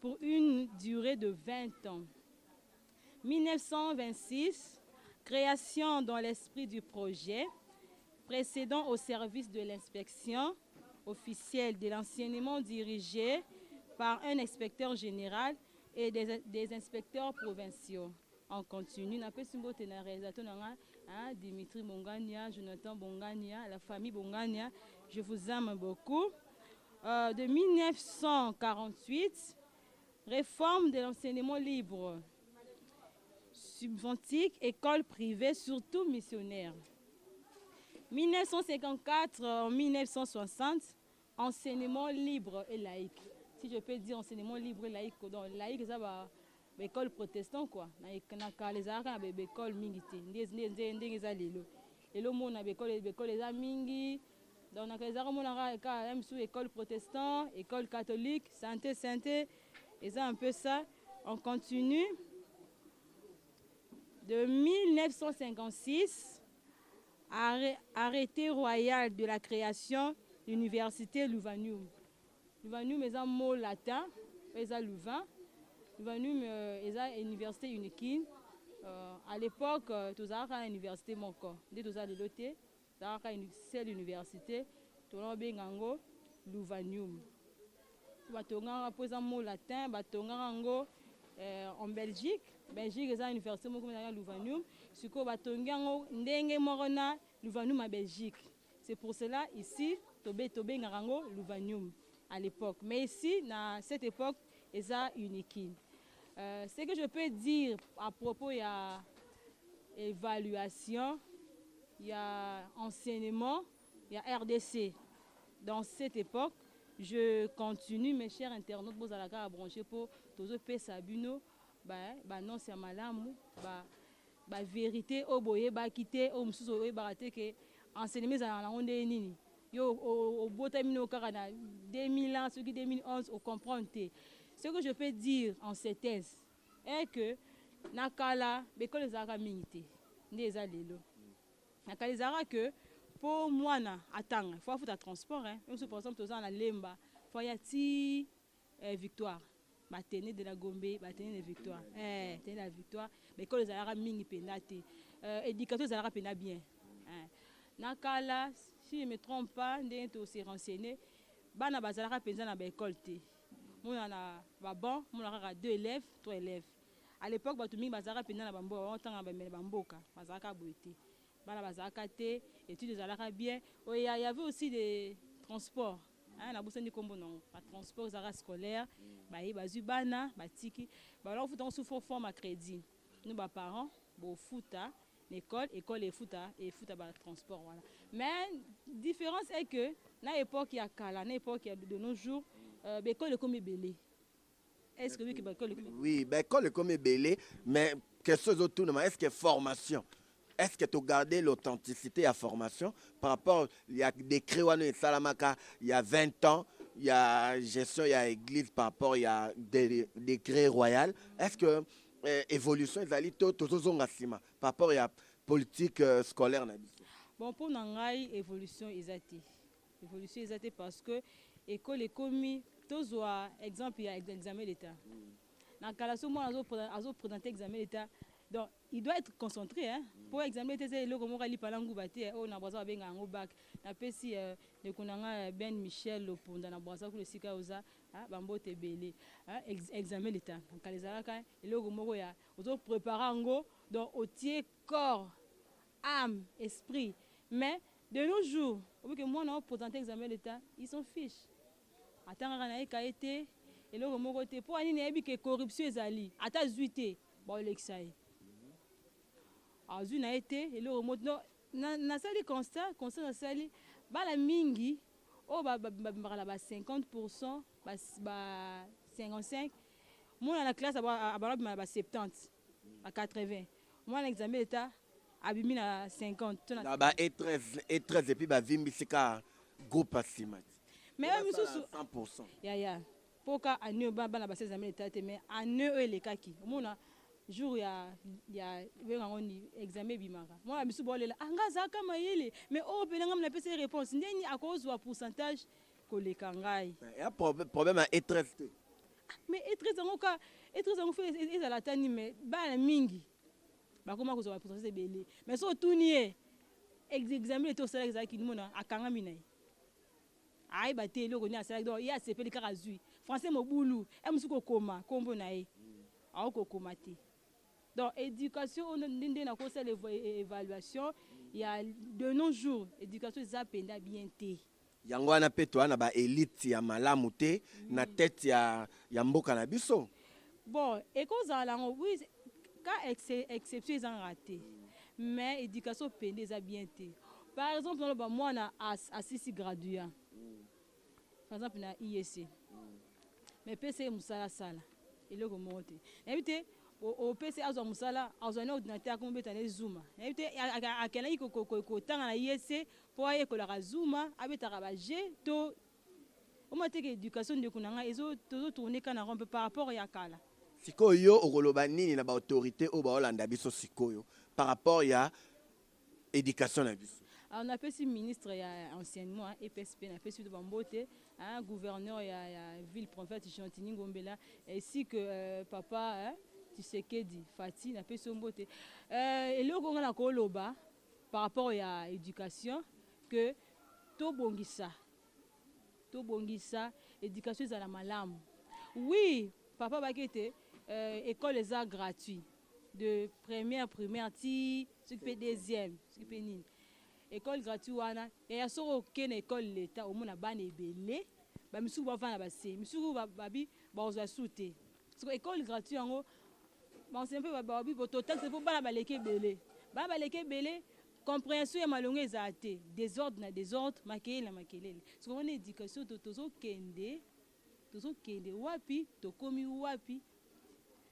C: pour une durée de 20 ans. 1926, création dans l'esprit du projet, précédant au service de l'inspection officielle de l'enseignement dirigé par un inspecteur général et des inspecteurs provinciaux. On continue. Dimitri Bongania, Jonathan Bongania, la famille Bongania, je vous aime beaucoup. De 1948, réforme de l'enseignement libre, subventique, école privée, surtout missionnaire. 1954-1960, enseignement libre et laïque. Si je peux dire enseignement libre et laïque, donc laïque, ça va l'école protestante quoi. Na les arts école mingi ndenge za lelo. Lelo mona école za mingi. Donc na les arts mona ka même sous école protestante, école catholique, santé et ça un peu ça. On continue. De 1956, arrêté royal de la création de l'université Louvain-Nium. Louvain-Nium est un mot latin, est un Louvain. Louvain-Nium est une université unique. À l'époque, tout à l'heure, l'université Moko. Dès tout à l'heure, c'est l'université. Tout à l'heure, Louvain-Nium. Batonga pose un mot latin, batonga en Belgique. Belgique est une université Moko Louvain-Nium. Suko batonga ndenge morona Louvain-Nium à Belgique. C'est pour cela ici, Tobé Ngarango Louvain-Nium à l'époque. Mais ici, à cette époque, c'est unique. Ce que je peux dire à propos, il y a évaluation, il y a enseignement, il y a RDC. Dans cette époque, je continue, mes chers internautes, vous allez à brancher pour tous les pays sabuno, non c'est malamu, vérité au boye, quitter au msouzo baraté que enseignement à la ronde nini. Yo au botamino karana 2000 ce qui 2011 au comprendre. Ce que je peux dire en cette thèse est que nakala l'école zara mingité ndeza lelo. Nakala zara que pour moi na atanga faut faire transport hein. Même si par exemple dans la Lemba, faut y ati Victoire. Batene de la Gombe, batene de Victoire. Tenez la Victoire, l'école zara mingi pendate. Éducateur zara pena bien. Nakala si je ne me trompe pas, ndenge aussi renseigné, bana bazalaka penza na ba école té. Mona na ba bon, mona ka 2 élèves, 3 élèves. À l'époque batu mingi bazalaka penza na bamboka, on tanga ba mboka, bazalaka boité. Bana bazalaka té, études zalaka bien. Il y avait aussi des transports. Hein, na bosseni kombo non, pas transport zara scolaire, bazu bana, batiki. Alors faut on souffre forme à crédit. Nous ba parents, bo futa l'école et futa transport voilà. Mais différence est que na époque il y a kala, na époque il y a de nos jours l'école est comme belé. Est-ce que oui que l'école
A: oui, l'école est comme belé, mais quelque chose autour de moi, est-ce que formation est-ce que tu as gardé l'authenticité à la formation par rapport, il y a des créanes et Salamaka, il y a 20 ans, il y a gestion, il y a église par rapport, il y a des décrets royaux. Est-ce que évolution, ils allaient tout par rapport à la politique scolaire?
C: Bon, pour Nangai, évolution exacte. Évolution exacte parce que l'école est commis, tous exemple, il y a l'examen d'État. Dans le cas où moi, je présenter l'examen d'État, donc il doit être concentré. Hein? Pour examiner l'État, il faut aller parler en Goubaté, on a besoin d'un en bac. Na pesi le konanga Ben Michel le pont dans la boisson pour le sika oza, bambo te belé. Examen d'État. Donc les alaka, il faut moko ya, on préparer ngo donc au tiers corps, âme, esprit. Mais de nos jours, au bout que moi on présenter l'examen d'État, ils s'en fichent. Attends, on a été et le moko te pour ani nebi que corruption ezali. Ata zuité, bon l'examen. Azu na été et le remote na sali constat na sali bala mingi o ba 50% ba 55 moi dans la classe ba 70 à 80 moi l'examen d'état abimi na 50
A: na ba et 13 et puis ba vimbisika groupe asima
C: mais même sous
A: 100%
C: ya poka ane ba na ba examen d'état mais ane le kaki mona jour ya ngoni examen bimaka moi bisu bolela anga zaka mayele mais o pelanga mna pesa réponse ndeni akozwa pourcentage koleka ngai
A: ya problème à étresse
C: mais étresse ngoka étresse ngo fait ezala tani mais bana mingi bakoma kozwa pourcentage belé mais so tunie examen to sala ezaki mona akanga minai ai baté loko ni asala donc ya sepeli kaka zui français mobulu emsuko koma kombo nae ako komate. Donc, éducation, on a l'évaluation. Il y a de nos jours, éducation, ça peine bien té.
A: Yangwana peto na ba élite ya malamu te na tête ya mboka na biso.
C: Bon, et cause là, oui, quand exception ils ont raté. Mais éducation peine ça bien té. Par exemple, moi on a assisté graduat. Par exemple, na IEC. Mais PC musala sala. Et le remonter. Évitez au PC azo musala azo na ordinateur comme beta ne zuma évite akela ko tanga na IEC pour aye ko la zuma abeta ba G to o mate que éducation de kunanga ezo to tourner kana rompe par rapport ya kala
A: sikoyo okoloba nini na ba autorité o ba olanda biso sikoyo par rapport ya éducation na biso.
C: On a pesi ministre ya enseignement et PSP na pesi de Bambote un gouverneur ya ville prophète Chantini Ngombela ainsi que papa tu sais que dit Fati na peso mbote et le konga na koloba par rapport à éducation que to bongisa éducation za la malamu oui papa bakete école les arts gratuits de première ti ce qui fait deuxième ce qui fait nini école gratuite wana ya soro ken école l'état au mona bana ebele ba misu ba vana ba se misu babi ba oza souté parce que école gratuite yango bon c'est un peu babi total c'est pour bana baleke belé compréhension ya malongo ezate désordre na désordre makelele na makelele parce que on éducation tozo kende wapi to komi wapi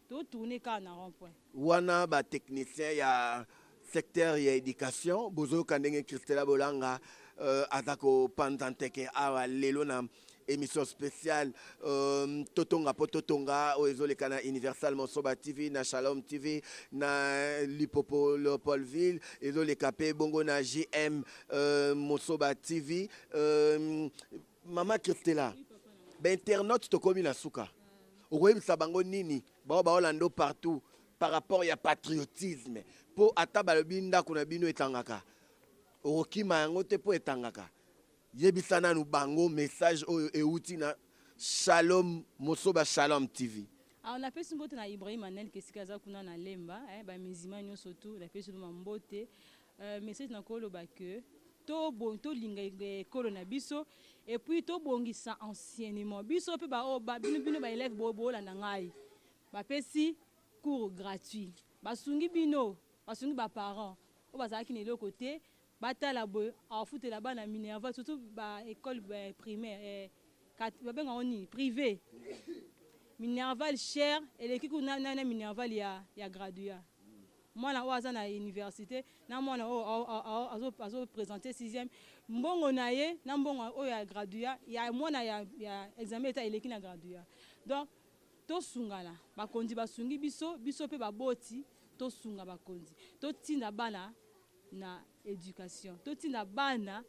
C: to tourner ka na rond point
A: wana ba technicien ya secteur ya éducation bozo kandenge Christela Bolanga azako pandanteke awa lelo na émission spéciale Totonga oezoleka na Universal Mosoba TV na Shalom TV na Lipopo Leopoldville ezoleka pe bongo na JM Mosoba TV Mama Christela ben internaute tokomi na suka okoyebisa bango nini bao baolando partout par rapport ya patriotisme po ata balobi ndako na bino etangaka okokima yango te po etangaka yebisa nanu bango message oyo euti na Shalom Mosoba Shalom TV.
C: On a pesi mbote na Ibrahim Anel kesika za kuna na lemba ba mizima nyo surtout na pesi mbote message na koloba que to linga ekolo na biso et puis to bongisa enseignement biso pe ba bino ba élève bo la ngai ba pesi cours gratuit basungi bino basungi ba parents o bazaki ne le côté batala boy a foutre là-bas na Minerva surtout ba école primaire ba benga oni privé Minerval cher et l'équipe na Minerval ya graduat mwana oyo aza na université na mwana oyo azoprésente 6e mbongo na ye na mbongo oyo ya gradua ya mwana ya examen eta eleki na gradua. Donc tosungana bakonzi basungi biso mpe baboti tosunga bakonzi totinda bana na éducation totinda bana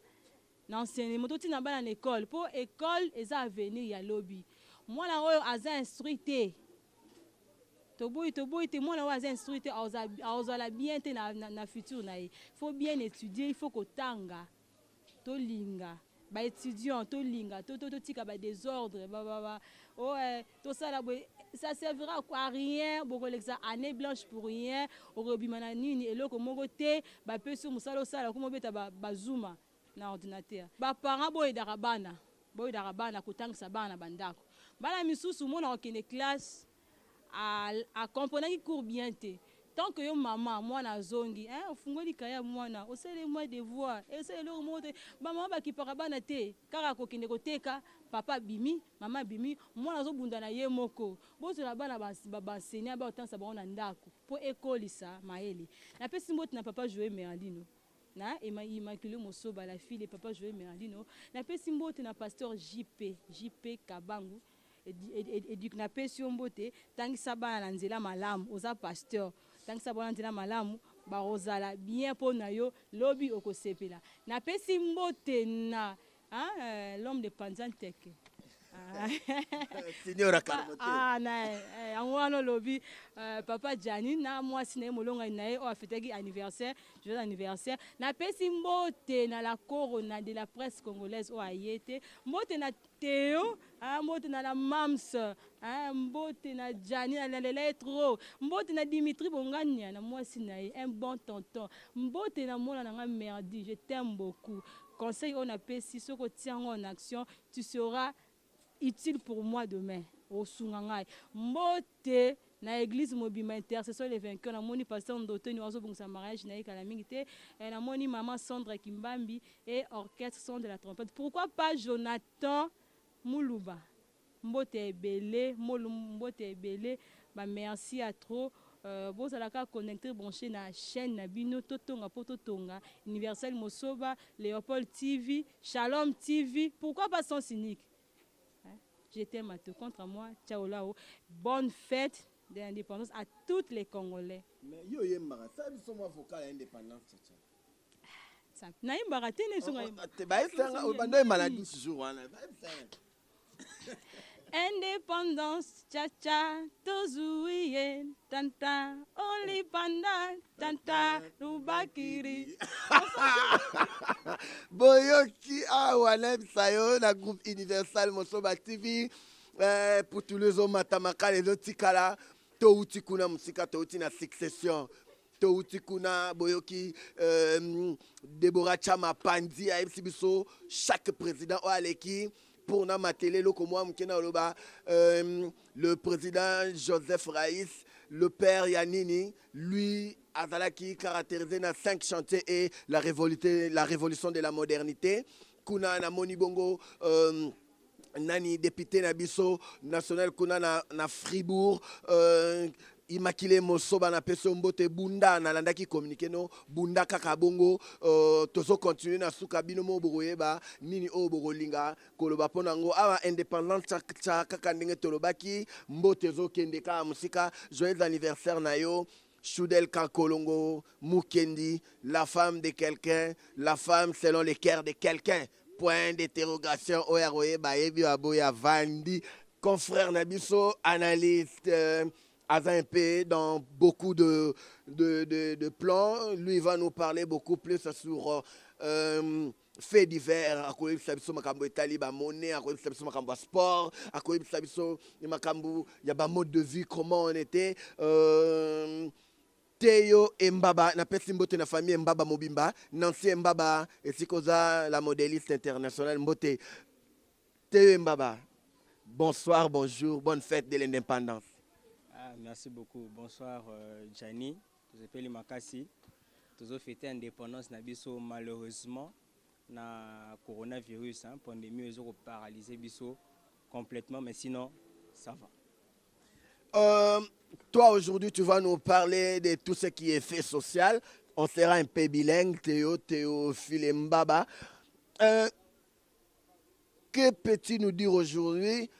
C: na enseignement totinda bana na école po école eza avenir ya lobi. Mwana oyo aza instruite toboyi te mwana oyo aza instruite azala bien te na futur na ye. Faut bien étudier, il faut kotanga tolinga ba étudiant tolinga totika ba désordre tosala boye ça servira à rien bokolekisa année blanche pour rien okobimana nini eloko moko te bapesi mosala osala komobeta bazuma na ordinateur. Baparent boyedaka bana kotangisa bana bandako bana misusu mona okende classe akomponaki cours bien te tant que yo mama mwana azongi ofungoli kaya mwana osele moi devoir esele eloko moko te bamama bakipaka bana te kaka kokende koteka papa bimi mama bimi mwana azobunda na ye moko bozola bana basenya baotangisa bango na ndako mpo ekolisa mayele. Napesi mbote na papa Joe Merandino na Immaculée Mosoba la fille de papa Joe Merandino. Napesi mbote na pasteur JP Kabangu éduque napesi mbote tangisa bana na nzela malamu oza pasteur tangisa bana nzela malamu barozala bien po na yo lobi okosepela. Napesi mbote na l'homme de Panzanteke
A: Signora Karmote
C: na angwano lobi papa Jani na mwasi na ye molonga na ye o afetaki anniversaire joyeux anniversaire. Napesi mbote na la corona de la presse congolaise o ayete mbote na Théo mbote na la Mams mbote na Jani na letro mbote na Dimitri Bongania na mwasi na ye un bon tonton mbote na mona na nga Merdi je t'aime beaucoup. Conseil on apesi soko tiango en action tu seras utile pour moi demain. Osungangai mbote na église mobima intercession les vainqueurs na moni pasteur Ndoto ni wazo bungisa mariage na yeka la mingi te na moni maman Sandra Kimbambi et orchestre son de la trompette. Pourquoi pas Jonathan Muluba mbote ebele mbote ebele ba merci à trop. Vous allez connecter branché na chaîne na bino totonga poto tonga Universel Mosoba Léopold TV Shalom TV. Pourquoi pas Sens Unique? Je t'aime à tout contre moi. Ciao là-haut. Bonne fête de l'indépendance à tous les Congolais.
A: Mais yo yembara ça biso mo vocal indépendance
C: ça na yembara te ne songa
A: te ba esanga o bando maladie ce jour wana ba esanga
C: indépendance cha cha tozuye tanta oli panda tanta lubakiri
A: boyoki awana bisayo na groupe Universal Mosoba TV pour tous les hommes matamaka les otikala to utikuna musika to utina succession to utikuna boyoki Deborah Chama Pandi a biso chaque président o aleki pour na matélé loko moi mkena oloba le président Joseph Raïs le père Yanini lui azalaki caractérisé na 5 chantiers et la révolution de la modernité kuna na moni bongo nani député na biso national kuna na Fribourg Immaculée Mosoba na peso mbote bunda na landaki communiquer no bunda kaka bongo tozo continuer na suka bino mo boyeba nini o bogolinga koloba ponango awa indépendance kaka ndenge tolobaki mbote zo kende ka musika joyeux anniversaire na yo Choudel Kankolongo Mukendi la femme de quelqu'un la femme selon les cœurs de quelqu'un point d'interrogation oyaroye bayebi aboya vandi confrère Nabiso analyste AZMP dans beaucoup de plans. Lui, il va nous parler beaucoup plus sur faits divers. À quoi il s'agit de taliba monnaie, à quoi il s'agit de sport, à quoi il s'agit de mode de vie, comment on était. Théo Mbaba, na pesi mbote na famille Mbaba Mobimba, Nancy Mbaba, et si koza la modéliste internationale Mbote. Théo Mbaba, bonsoir, bonjour, bonne fête de l'indépendance.
D: Merci beaucoup. Bonsoir, Gianni. Je m'appelle Makassi. Nous avons fêté l'indépendance nabiso malheureusement na coronavirus, pandémie, ils ont paralysé biso complètement, mais sinon ça va.
A: Euh, Toi, aujourd'hui, tu vas nous parler de tout ce qui est fait social. On sera un peu bilingue, Théophile et Mbaba. Euh, que peux-tu nous dire aujourd'hui,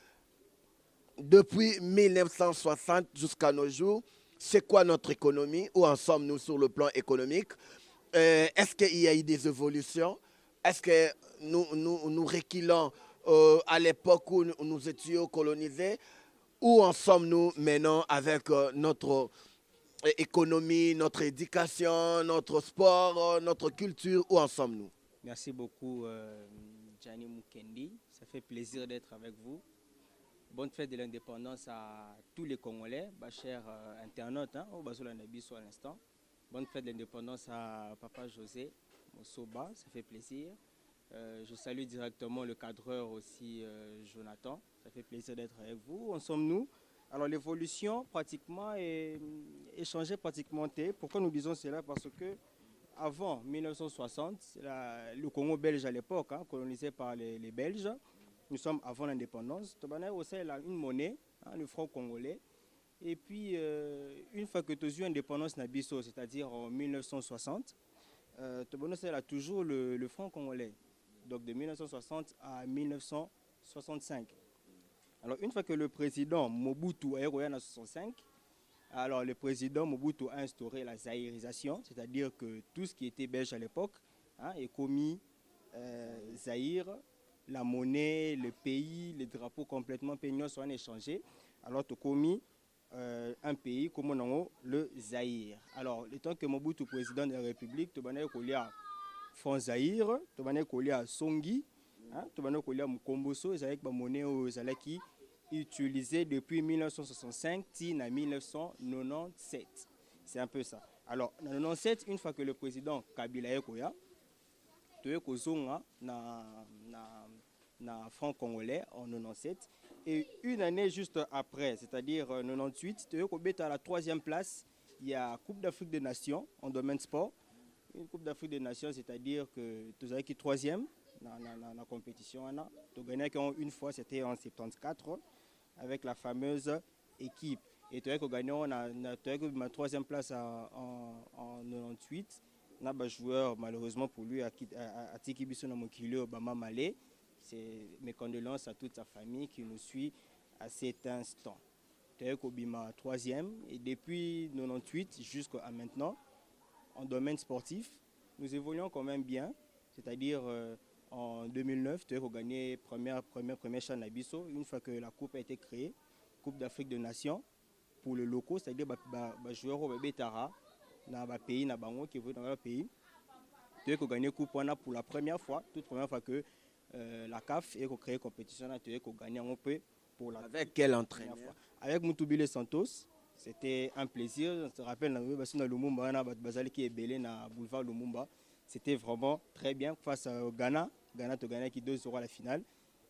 A: depuis 1960 jusqu'à nos jours, c'est quoi notre économie? Où en sommes-nous sur le plan économique? Est-ce qu'il y a eu des évolutions? Est-ce que nous reculons à l'époque où nous étions colonisés? Où en sommes-nous maintenant avec notre économie, notre éducation, notre sport, notre culture? Où en sommes-nous?
D: Merci beaucoup, Gianni Mukendi. Ça fait plaisir d'être avec vous. Bonne fête de l'indépendance à tous les Congolais, chers internautes, au Bazola Nabiso à l'instant. Bonne fête de l'indépendance à Papa José Mosoba, ça fait plaisir. Je salue directement le cadreur aussi, Jonathan. Ça fait plaisir d'être avec vous. Où en sommes-nous? Alors l'évolution pratiquement est changée pratiquement. Pourquoi nous disons cela? Parce que avant 1960, le Congo belge à l'époque, colonisé par les Belges, nous sommes avant l'indépendance. Tobana aussi une monnaie, le franc congolais. Et puis, une fois que tu as eu l'indépendance Nabiso, c'est-à-dire en 1960, Tobana a toujours le franc congolais. Donc de 1960 à 1965. Alors, une fois que le président Mobutu a eu en 1965, alors le président Mobutu a instauré la zaïrisation, c'est-à-dire que tout ce qui était belge à l'époque est commis Zaïre. La monnaie, le pays, les drapeaux complètement peignants sont échangés. Alors, tu as commis un pays comme le Zaïre. Alors, le temps que Mobutu, président de la République, tu as Franc Zaïre, tu as Songi, tu as Mukomboso, et avec la monnaie qui utilisée depuis 1965 à 1997. C'est un peu ça. Alors, en 1997, une fois que le président Kabila est tu na franc congolais en 97 et une année juste après, c'est-à-dire 98, tu es à la 3e place. Il y a Coupe d'Afrique des Nations en domaine sport. Une Coupe d'Afrique des Nations, c'est-à-dire que tu as qui 3e dans la compétition. Tu as gagné une fois, c'était en 74 avec la fameuse équipe. Et tu as gagné ma 3e place en 98. On a joueur, malheureusement pour lui, à Tiki Bisso Namokili, Obama Malé. C'est mes condoléances à toute sa famille qui nous suit à cet instant. Tu es ma 3e. Et depuis 98 jusqu'à maintenant, en domaine sportif, nous évoluons quand même bien. C'est-à-dire, en 2009, tu as gagné première chaîne Nabiso. Une fois que la coupe a été créée, Coupe d'Afrique des Nations, pour le locaux, c'est-à-dire les joueurs au Bétara. Dans le pays, qui veut dans le pays, tu as gagné coupe pour la première fois, toute première fois que la CAF a créé compétition, tu as gagné un peu pour la.
A: Avec quel entraîneur?
D: Avec Moutubile Santos, c'était un plaisir. On se rappelle dans Lumumba, qui est belé dans boulevard Lumumba, c'était vraiment très bien face au Ghana. Ghana te gagnait qui 2-0 à la finale,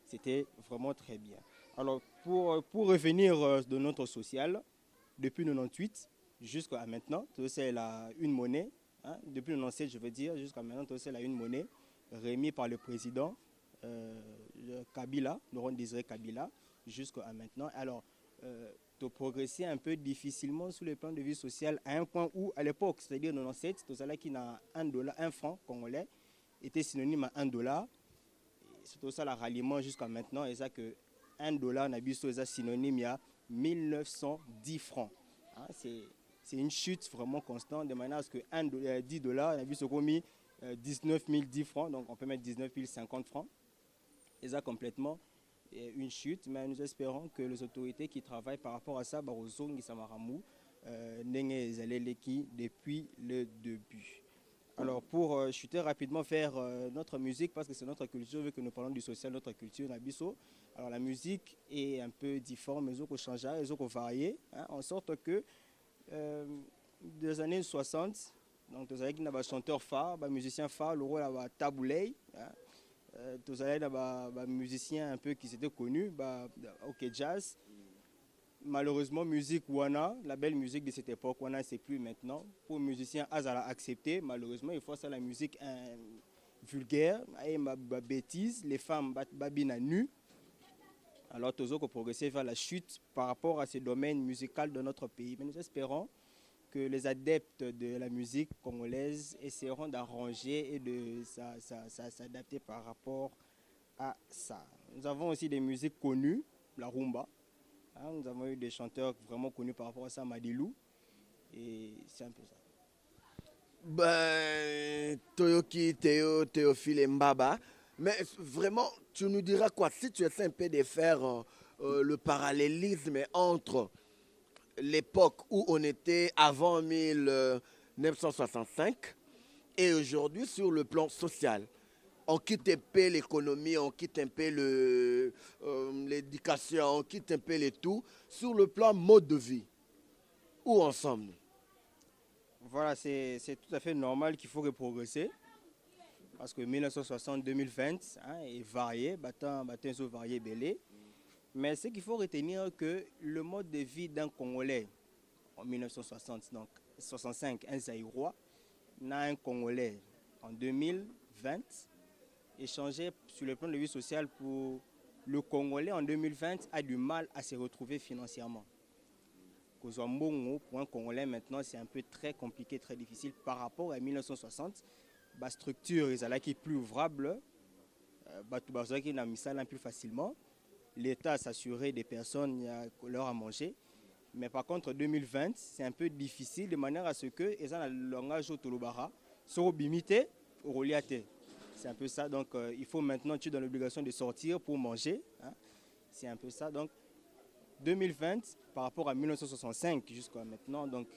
D: c'était vraiment très bien. Alors pour revenir de notre social, depuis 98 jusqu'à maintenant, c'est une monnaie, depuis 1997 je veux dire, jusqu'à maintenant, c'est une monnaie remise par le président Kabila, Laurent Désiré Kabila, jusqu'à maintenant. Alors, tu as progressé un peu difficilement sur le plan de vie sociale à un point où, à l'époque, c'est-à-dire 1997, tu as qui a un franc congolais était synonyme à $1. C'est tout ça le ralliement jusqu'à maintenant, et ça que $1 nabiso est synonyme à 1910 francs. C'est une chute vraiment constante, de manière à ce que $10 nabiso commis 19 010 francs, donc on peut mettre 19 050 francs. Et ça complètement une chute, mais nous espérons que les autorités qui travaillent par rapport à ça, Barozong et Samaramou, depuis le début. Alors pour chuter rapidement vers notre musique, parce que c'est notre culture, vu que nous parlons du social, notre culture Nabiso. Alors la musique est un peu difforme, mais elle change, elle varie, en sorte que des années 60, donc vous avez un chanteur phare, un musicien phare, le rôle de Taboulay. Vous avez un musicien un peu qui s'était connu, OK Jazz. Malheureusement, musique Wana, la belle musique de cette époque, Wana c'est plus maintenant. Pour les musiciens, Azala accepté. Malheureusement, il faut ça la musique vulgaire, bêtise, les femmes babina nues. Alors, toujours progresser vers la chute par rapport à ce domaine musical de notre pays. Mais nous espérons que les adeptes de la musique congolaise essaieront d'arranger et de s'adapter par rapport à ça. Nous avons aussi des musiques connues, la rumba. Nous avons eu des chanteurs vraiment connus par rapport à ça, Madilou. Et c'est un peu ça.
A: Ben, Toyoki, Théophile Mbaba. Mais vraiment, tu nous diras quoi si tu essaies un peu de faire le parallélisme entre l'époque où on était avant 1965 et aujourd'hui sur le plan social. On quitte un peu l'économie, on quitte un peu l'éducation, on quitte un peu le tout. Sur le plan mode de vie, où en sommes-nous?
D: Voilà, c'est tout à fait normal qu'il faut progresser. Parce que 1960-2020 est varié, battant varié belé. Mais ce qu'il faut retenir que le mode de vie d'un Congolais en 1960, donc 65, un Zaïrois, n'a un Congolais en 2020 et changé sur le plan de vie social pour le Congolais en 2020 a du mal à se retrouver financièrement. Pour un Congolais maintenant, c'est un peu très compliqué, très difficile par rapport à 1960. La structure est plus ouvrable, qui n'a mis ça plus facilement. L'État s'assurait des personnes leur à manger. Mais par contre, 2020, c'est un peu difficile de manière à ce que ils ont le langage au Tolobara, sont limité au reliaté. C'est un peu ça. Donc, il faut maintenant, tu es dans l'obligation de sortir pour manger. C'est un peu ça. Donc, 2020 par rapport à 1965 jusqu'à maintenant, donc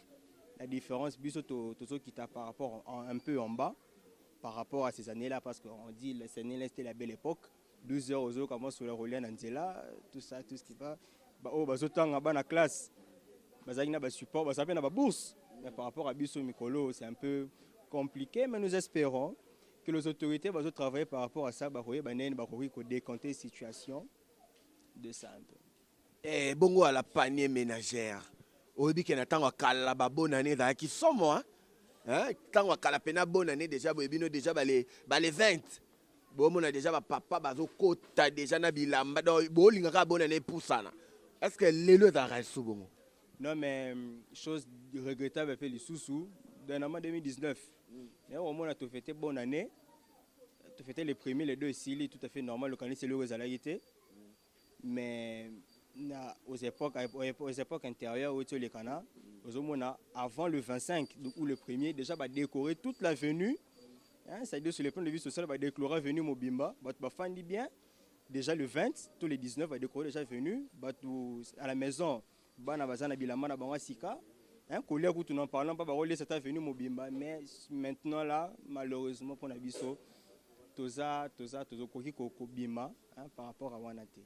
D: la différence, qui est par rapport un peu en bas par rapport à ces années-là, parce qu'on dit que ces années-là c'était la belle époque. 12 heures aux autres, comment sur la relais Nanzela, tout ça, tout ce qui va. Oh, la classe, support, ça la bourse. Mais par rapport à Bisso Mikolo, c'est un peu compliqué, mais nous espérons que les autorités vont travailler par rapport à ça, pour décompter la situation de ça un peu.
A: Eh, bongo à la panier ménagère. Au début, qu'il y a tant de bonne année qui sont moi. Tant de bonne année déjà, déjà les 20. Bon, on a déjà papa bazo kota déjà na bilamba donc bo linga bonne année pour ça. Est-ce que les deux arrêtent sous bon?
D: Non mais chose regrettable fait les sous dernièrement 2019. Mais au moins on a tout fêté bonne année. Tout fêté les premiers les deux ici, tout à fait normal le canal c'est le résalité. Mais aux époques intérieures où tu les canards, avant le 25 ou le premier déjà va décorer toute l'avenue. C'est-à-dire sur le plan de vue social, va déclarer venu Mobimba, va faire bien. Déjà le 20, tous les 19 va décorer déjà venu. À la maison, bana bazana bilamana banga sika. Collègue où tu n'en parles pas, va relier cette avenue Mobimba. Mais maintenant là, malheureusement pour Nabiso, toza koki bima par rapport à Wanate.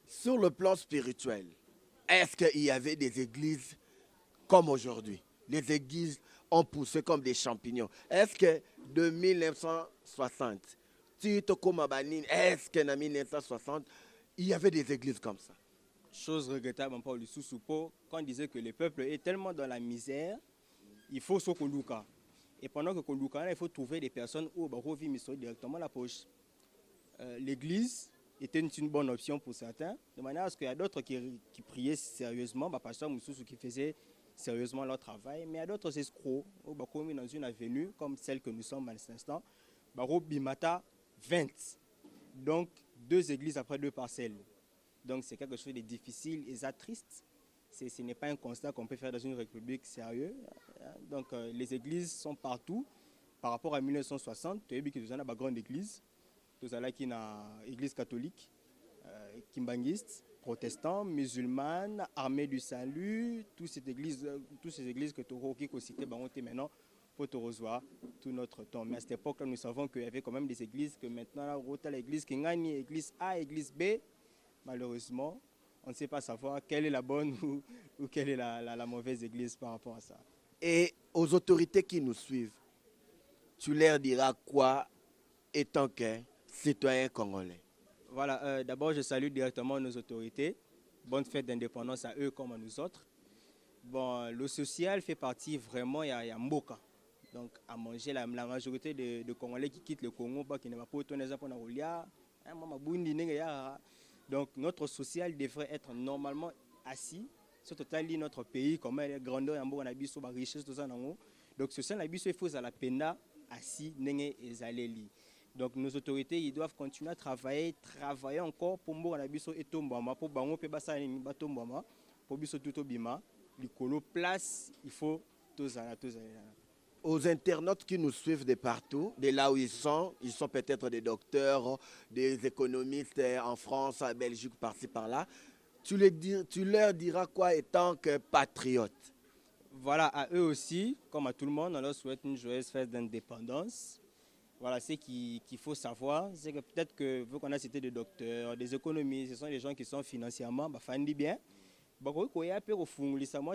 A: Sur le plan spirituel, est-ce qu'il y avait des églises comme aujourd'hui? Les églises ont poussé comme des champignons. Est-ce que de 1960, est-ce qu'en 1960, il y avait des églises comme ça?
D: Chose regrettable, on parle du sous-soupo, quand on disait que le peuple est tellement dans la misère, il faut se Koluka. Et pendant que Koluka, il faut trouver des personnes où on vit directement la poche. L'église était une bonne option pour certains, de manière à ce qu'il y a d'autres qui priaient sérieusement, pasteur Moussoussou qui faisait sérieusement leur travail, mais il y a d'autres escrocs qui dans une avenue comme celle que nous sommes à cet instant, Bimata 20. Donc 2 églises après 2 parcelles. Donc c'est quelque chose de difficile et ça triste. Ce n'est pas un constat qu'on peut faire dans une république sérieuse. Donc les églises sont partout. Par rapport à 1960, tu as vu qu'il y a une grande église. Tout à l'heure qui est une église catholique, kimbanguiste, protestants, musulmanes, armée du salut, toutes ces églises que tu as citées maintenant pour te recevoir tout notre temps. Mais à cette époque-là, nous savons qu'il y avait quand même des églises que maintenant, l'église Kingani, église A, église B, malheureusement, on ne sait pas savoir quelle est la bonne ou quelle est la mauvaise église par rapport à ça.
A: Et aux autorités qui nous suivent, tu leur diras quoi étant qu'un citoyen congolais?
D: Voilà, d'abord je salue directement nos autorités. Bonne fête d'indépendance à eux comme à nous autres. Bon, le social fait partie vraiment, il y a Mboka. Donc à manger, la majorité de Congolais qui quittent le Congo, qui ne va pas retourner à Ponarolia, Donc notre social devrait être normalement assis. C'est totalement notre pays, comment elle est grandeur, on a biso, richesse, tout ça. Donc social, la biso, il faut à la pena assis, nenge et zaleli. Donc nos autorités, ils doivent continuer à travailler encore pour mbo na biso et tombama, pour bango pe basa ni batombama, pour biso tout bima, likolo place, il faut tous à la.
A: Aux internautes qui nous suivent de partout, de là où ils sont peut-être des docteurs, des économistes en France, en Belgique, par-ci, par-là. Tu leur diras quoi étant que patriote?
D: Voilà, à eux aussi, comme à tout le monde, on leur souhaite une joyeuse fête d'indépendance. Voilà, ce qu'il faut savoir, c'est que peut-être que, vu qu'on a cité des docteurs, des économistes, ce sont des gens qui sont financièrement, fandi bien. Il y a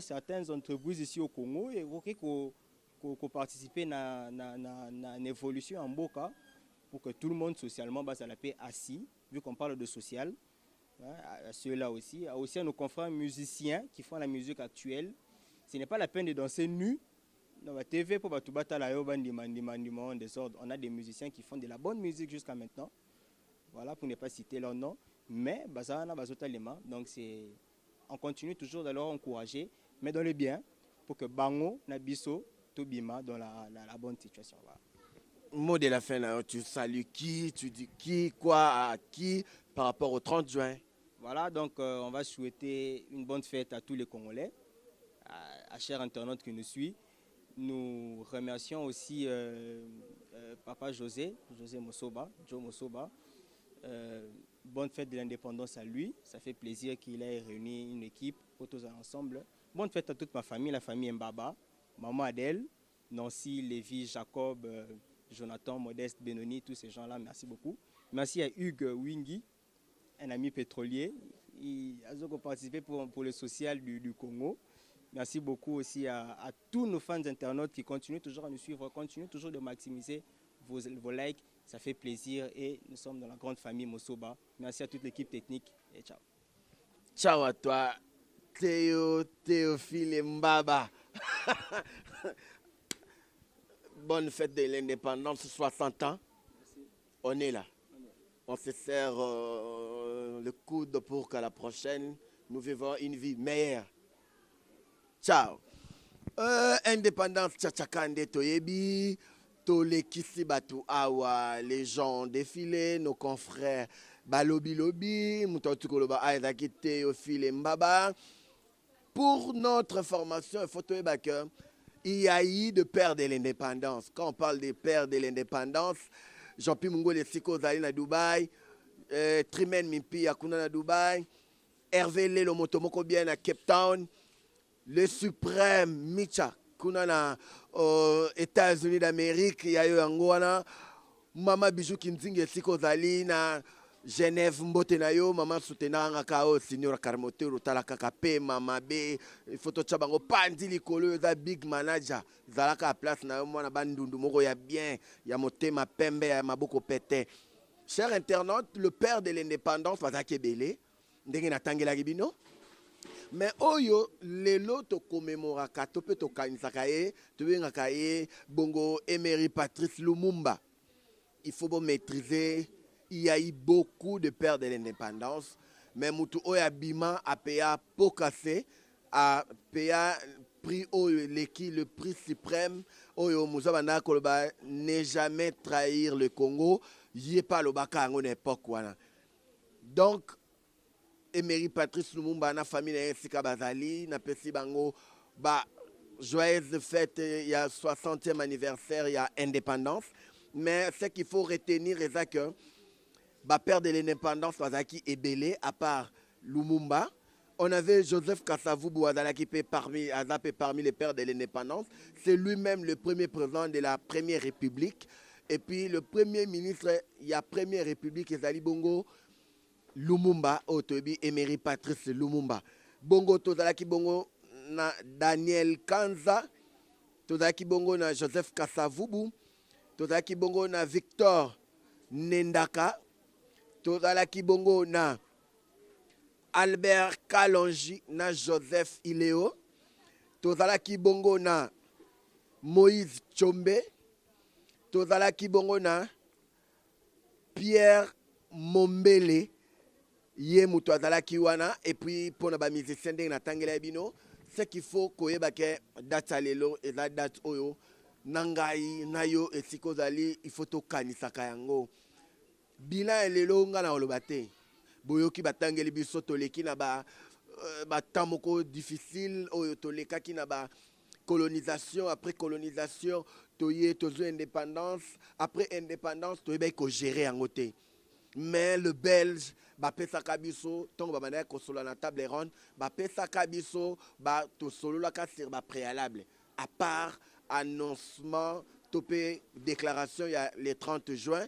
D: certaines entreprises ici au Congo et qui participent à une évolution en Boka pour que tout le monde socialement ça la paix assis, vu qu'on parle de social. À ceux-là aussi. Il y a aussi nos confrères musiciens qui font la musique actuelle. Ce n'est pas la peine de danser nu. Dans la TV, pour tout battre la désordre. On a des musiciens qui font de la bonne musique jusqu'à maintenant. Voilà, pour ne pas citer leur nom. Mais, donc on continue toujours de leur encourager, mais dans le bien, pour que Bango, Nabiso, Tobima, dans la bonne situation. Voilà.
A: Mot de la fin, là, tu salues qui, tu dis qui, quoi, à qui, par rapport au 30 juin.
D: Voilà, donc on va souhaiter une bonne fête à tous les Congolais, à chers internautes qui nous suivent. Nous remercions aussi Papa José Mosoba, Joe Mosoba. Bonne fête de l'indépendance à lui. Ça fait plaisir qu'il ait réuni une équipe pour tous ensemble. Bonne fête à toute ma famille, la famille Mbaba, maman Adèle, Nancy, Lévi, Jacob, Jonathan, Modeste, Benoni, tous ces gens-là. Merci beaucoup. Merci à Hugues Wingi, un ami pétrolier. Il a participé pour le social du Congo. Merci beaucoup aussi à tous nos fans internautes qui continuent toujours à nous suivre, continuent toujours de maximiser vos likes. Ça fait plaisir et nous sommes dans la grande famille Mosoba. Merci à toute l'équipe technique et ciao.
A: Ciao à toi, Théophile Mbaba. Bonne fête de l'indépendance, 60 ans. Merci. On est là. On se serre le coude pour qu'à la prochaine, nous vivons une vie meilleure. Ciao. Indépendance Tchachakande Toyebi, Tolekisi Batu Awa, les gens ont défilé, nos confrères Balobi Lobi, Moutotukoloba Aizaki Théophile Mbaba. Pour notre formation, il faut que il y a eu de pères de l'indépendance. Quand on parle des pères de l'indépendance, Jean-Pierre Mungo les Siko Zali na Dubaï, Trimen Mimpi Akuna na Dubaï, Hervé Lelo Motomoko bien à Cape Town, le suprême Micha kuna na États-Unis d'Amérique, il y a eu Angoana, Mama Bijou Kinzinge Siko Zali na Genève mbote na yo, Mama soutenanga kao Signora Karmotero talaka kape Mama B, photo chabango pandi likolo za big manager zalaka place na yo mwana bandundu moko ya bien ya motema pembe ya maboko pete. Chers internautes, le père de l'indépendance bazaki belé ndenge natangela bino. Mais oyo lelo to commémoraka to pe to kanisaka ye to bengaka ye bongo Emery Patrice Lumumba. Il faut bon maîtriser. Il y a eu beaucoup de pères de l'indépendance, mais Moutou Oyabima a payé pour casser, a payé prix le prix suprême. Oyo Mouzabana Koloba n'est jamais trahir le Congo. Il n'y a pas le baka en époque. Donc, Emery Patrice Lumumba, na famille Sika Bazali, na Pessi Bango, joyeuse fête, il y a 60e anniversaire, il y a indépendance. Mais ce qu'il faut retenir, c'est que père de l'indépendance Wazaki est belé, à part Lumumba. On avait Joseph Kasavubu qui est parmi les pères de l'indépendance. C'est lui-même le premier président de la Première République. Et puis le premier ministre, il y a Première République, Ezali Bongo, Lumumba, Otobi, Emery Patrice Lumumba. Bongo Tozalaki Bongo na Daniel Kanza, Tozalaki Bongo na Joseph Kasavubu, Tozalaki Bongo na Victor Nendaka, Tozalaki Bongo na Albert Kalonji na Joseph Ileo. Tozalaki Bongo na Moïse Tchombe. Tozalaki Bongo na Pierre Mombele. ye mutu azalaki wana et puis mpona bamusicien ndenge natangela bino ce qu'il faut koyeba ke date ya lelo eza date oyo na ngai na yo esika ozali il faut tokanisaka yango bilan ya lelo nga na oloba te boyoki batangeli biso toleki na batemps moko difficile oyo tolekaki na colonisation après colonisation toye tozwi indépendance après indépendance toyebaki kogere yango te mais le belge bapesaka biso ntongo babandaki kosolola na table ronde bapesaka biso tosololaka sur bapréalable à part annoncement to mpe déclaration ya le 30 juin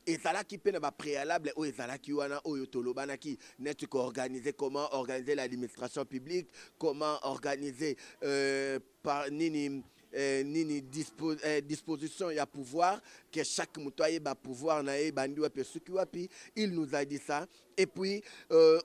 A: ezalaki mpe na bapréalable oyo ezalaki wana oyo tolobanaki neti koorganiser comment organiser l'administration publique comment organiser par nini disposition ya pouvoir que chaque moto ayeba pouvoir na ye bandi wapi soki wapi il nous a dit ça et puis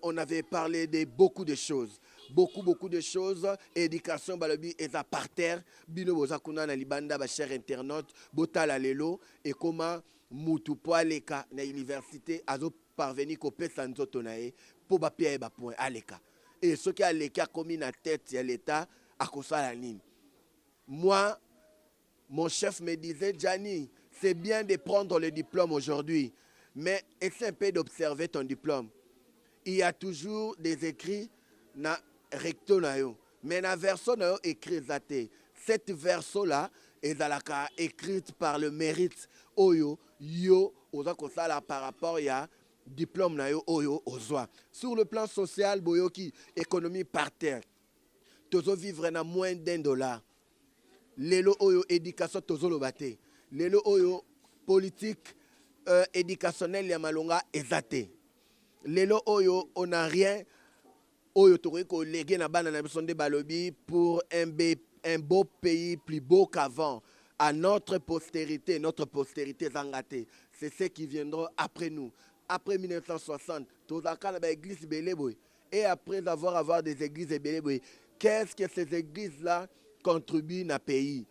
A: on avait parlé de beaucoup de choses beaucoup de choses éducation balobi eza par terre bino boza kuna na libanda ba cher internaute botala lelo et comment mutu po aleka na université azo parvenir kopesa nzoto na ye po bapia ye bapoint aleka et soki aleki akomi na tête ya l'état akosala nini. Moi, mon chef me disait, Gianni, c'est bien de prendre le diplôme aujourd'hui, mais essaie un peu d'observer ton diplôme. Il y a toujours des écrits na recto na yo, mais na verso na yo écrit zate. Cette verso-là est écrite par le mérite oyo yo oza kosala par rapport ya diplôme na yo oyo ozwa. Sur le plan social, boyoki économie par terre. Tozo vivre na moins $1. Lelo oyo éducation tozoloba te lelo oyo politique éducationnelle ya malonga ezate lelo oyo on n'a rien oyo tokoki kolege na bana na biso nde balobi pour un beau pays plus beau qu'avant à notre postérité zangate c'est ceux qui viendront après nous après 1960 tozaka na ba église beleboy et après avoir des églises beleboy qu'est-ce que ces églises là contribue na pays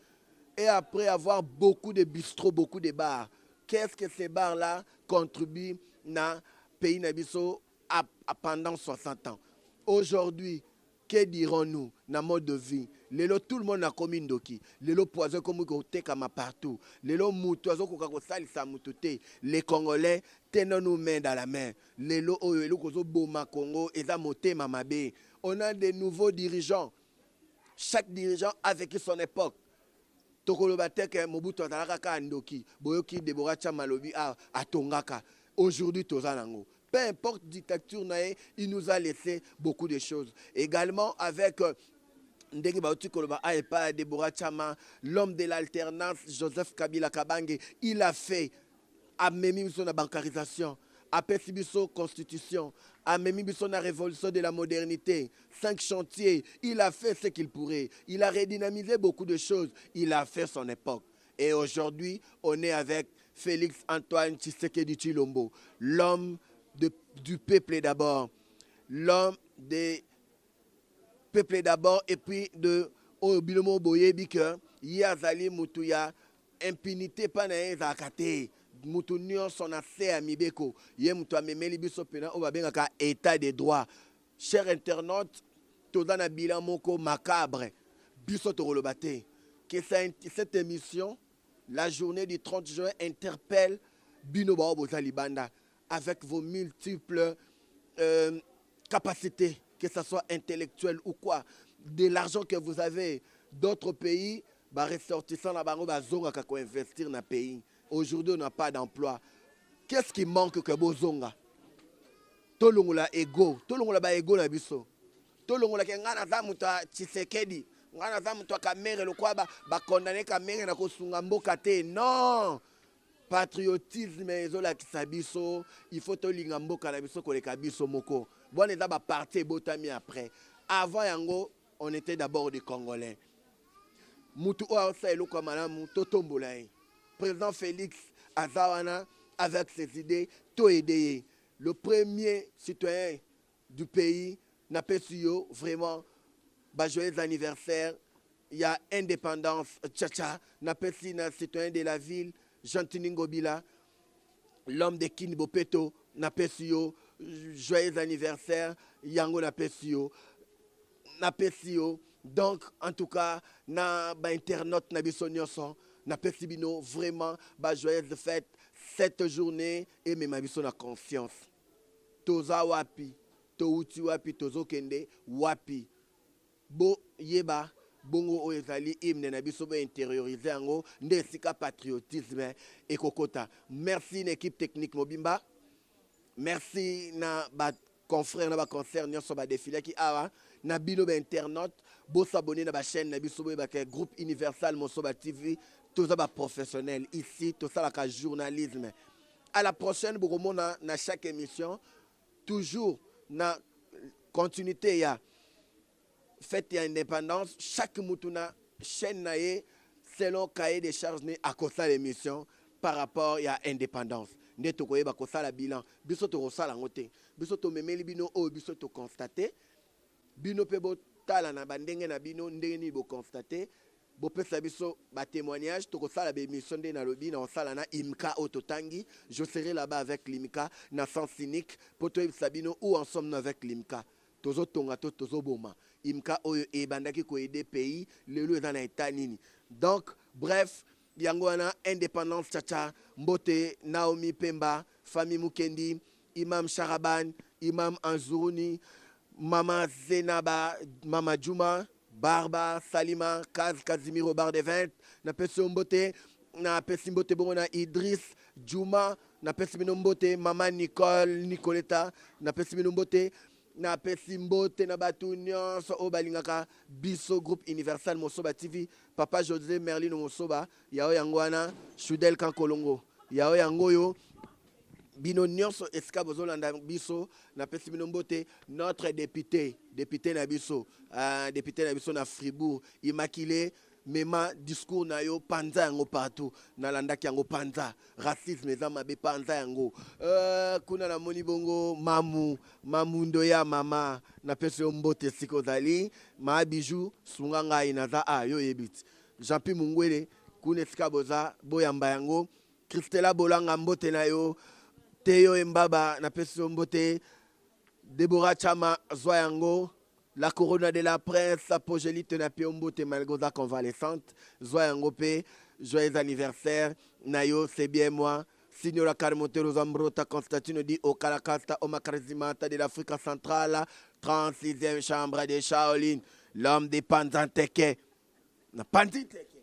A: et après avoir beaucoup de bistrots, beaucoup de bars, qu'est-ce que ces bars-là contribuent na pays na biso pendant 60 ans. Aujourd'hui, que dirons-nous na mode de vie? Lelo tout le monde a commis ndoki. Lelo poison comme côté comme partout. Lelo mutu azo kokako salisa mutute. Les Congolais tenons nos mains dans la main. Lelo oyo elo kozo boma Congo eza motema mabe. On a des nouveaux dirigeants. Chaque dirigeant a vécu son époque. Tokolobate Mobutu azalaka ka ndoki, boyoki Deborah Tchamalobi a tongaka. Aujourd'hui tozanango. Peu importe dictature nae, il nous a laissé beaucoup de choses. Également avec ndenge bauti koloba a pas Deborah Tchama, l'homme de l'alternance Joseph Kabila Kabange, il a fait a memi son bancarisation. A Pessibiso Constitution, a Memibiso la révolution de la modernité, 5 chantiers, il a fait ce qu'il pourrait, il a redynamisé beaucoup de choses, il a fait son époque. Et aujourd'hui, on est avec Félix Antoine Tshisekedi Tshilombo, l'homme du peuple d'abord, l'homme des peuples d'abord, et puis de Bilomo Boyebi que Yazali Mutuya, impunité panaïza akate. Mutu nyonso na se ya mibeko ye mutu amemeli biso pena o babengaka état de droit. Cher internaute, toza na bilan moko macabre biso tokoloba te que cette émission la journée du 30 juin interpelle bino bao boza libanda avec vos multiples capacités, que ce soit intellectuelle ou quoi, de l'argent que vous avez. D'autres pays ba ressortissant na bango bazonga ko investir na pays. Aujourd'hui, on n'a pas d'emploi. Qu'est-ce qui manque que Bozonga? Tolongola ego. Tolongola ba ego na biso. Tolongola ke ngana za mutu Tshisekedi. Ngana za mutu Kamere lo kwa ba condamner Kamere na kosunga mboka te. Non. Patriotisme ezola kisabiso. Il faut tolinga mboka na biso koleka biso moko. Bon eza ba parti botami après. Avant yango, on était d'abord des Congolais. Mutu o sa eloko malamu totombola. Président Félix Azawana, avec ses idées, tout aidé. Le premier citoyen du pays n'a pas su vraiment joyeux anniversaire. Il y a indépendance, tcha n'a pas su un citoyen de la ville, Jean Tiningobila, l'homme de Kinbopeto, n'a pas su joyeux anniversaire yango na pesio donc en tout cas na ba internaute na biso nyonso na pesi bino vraiment ba joyeuse fête cette journée et même biso na conscience toza wapi touti wapi tozokende wapi bo yeba bongo oyo ezali hymne na biso intérioriser yango nde esika patriotisme ekokota. Merci na équipe technique mobimba, merci na ba confrère na ba concert nyonso ba défilé ki awa na bino ba internaute bo s'abonner na ba chaîne na biso ba groupe Universal Mosoba TV, toza ba professionnel ici to ça la journalisme. À la prochaine bokomona na chaque émission toujours na continuité ya fête ya indépendance, chaque mutuna chaîne nae selon cahier des charges ne akosa l'émission par rapport ya indépendance nde tokoyeba kosala bilan biso tokosala ngote biso to memeli bino o biso to constater bino pe botala na bandenge na bino ndenge ni bo constater bo pesa biso ba témoignage tokosala be émission nde na lobi na osala na imka ototangi. Je serai là-bas avec l'imka na sens cynique pour to sabino où en sommes avec l'imka tozo tonga to tozo boma imka oyo e bandaki ko aider pays lelo eza na état nini. Donc bref yango wana indépendance chacha mbote Naomi Pemba, famille Mukendi, Imam Sharaban, Imam Anzuruni, Mama Zenaba, Mama Juma, Barba, Salima, Kazimiro Bar de 20, na pesi mbote na pesi mbote bongo na Idriss Juma, na pesi mbote Mama Nicole Nicoleta, na pesi mbote na pesi mbote na batu nyonso o balingaka biso groupe Universal Mosoba TV, Papa José Merlin Mosoba yao yangwana Shudel Kankolongo yao yangoyo bino nyonso eska bozolanda biso na pesi mbote notre député na biso na Fribourg Immaculée mema discours na yo panza yango partout na landaki yango panza racisme eza mabe panza yango kuna na moni bongo mamundo ya mama na pesi mbote siko zali ma bijou sunga ngai naza yo yebit Jean-Pierre Mungwele kuna esika boza boyamba yango Christela Bolanga mbote na yo Teyo Mbaba na pesi mbote Deborah Chama Zoyango la corona de la presse Apogélite na Piombote Malgoza convalescente Zoyango pe joyeux anniversaire Nayo c'est bien moi Signora Carmotero Zambrota Constantino di Okalakasta Omakarizimata de l'Afrique centrale 36e chambre de Shaolin l'homme des Panzanteke na Panzanteke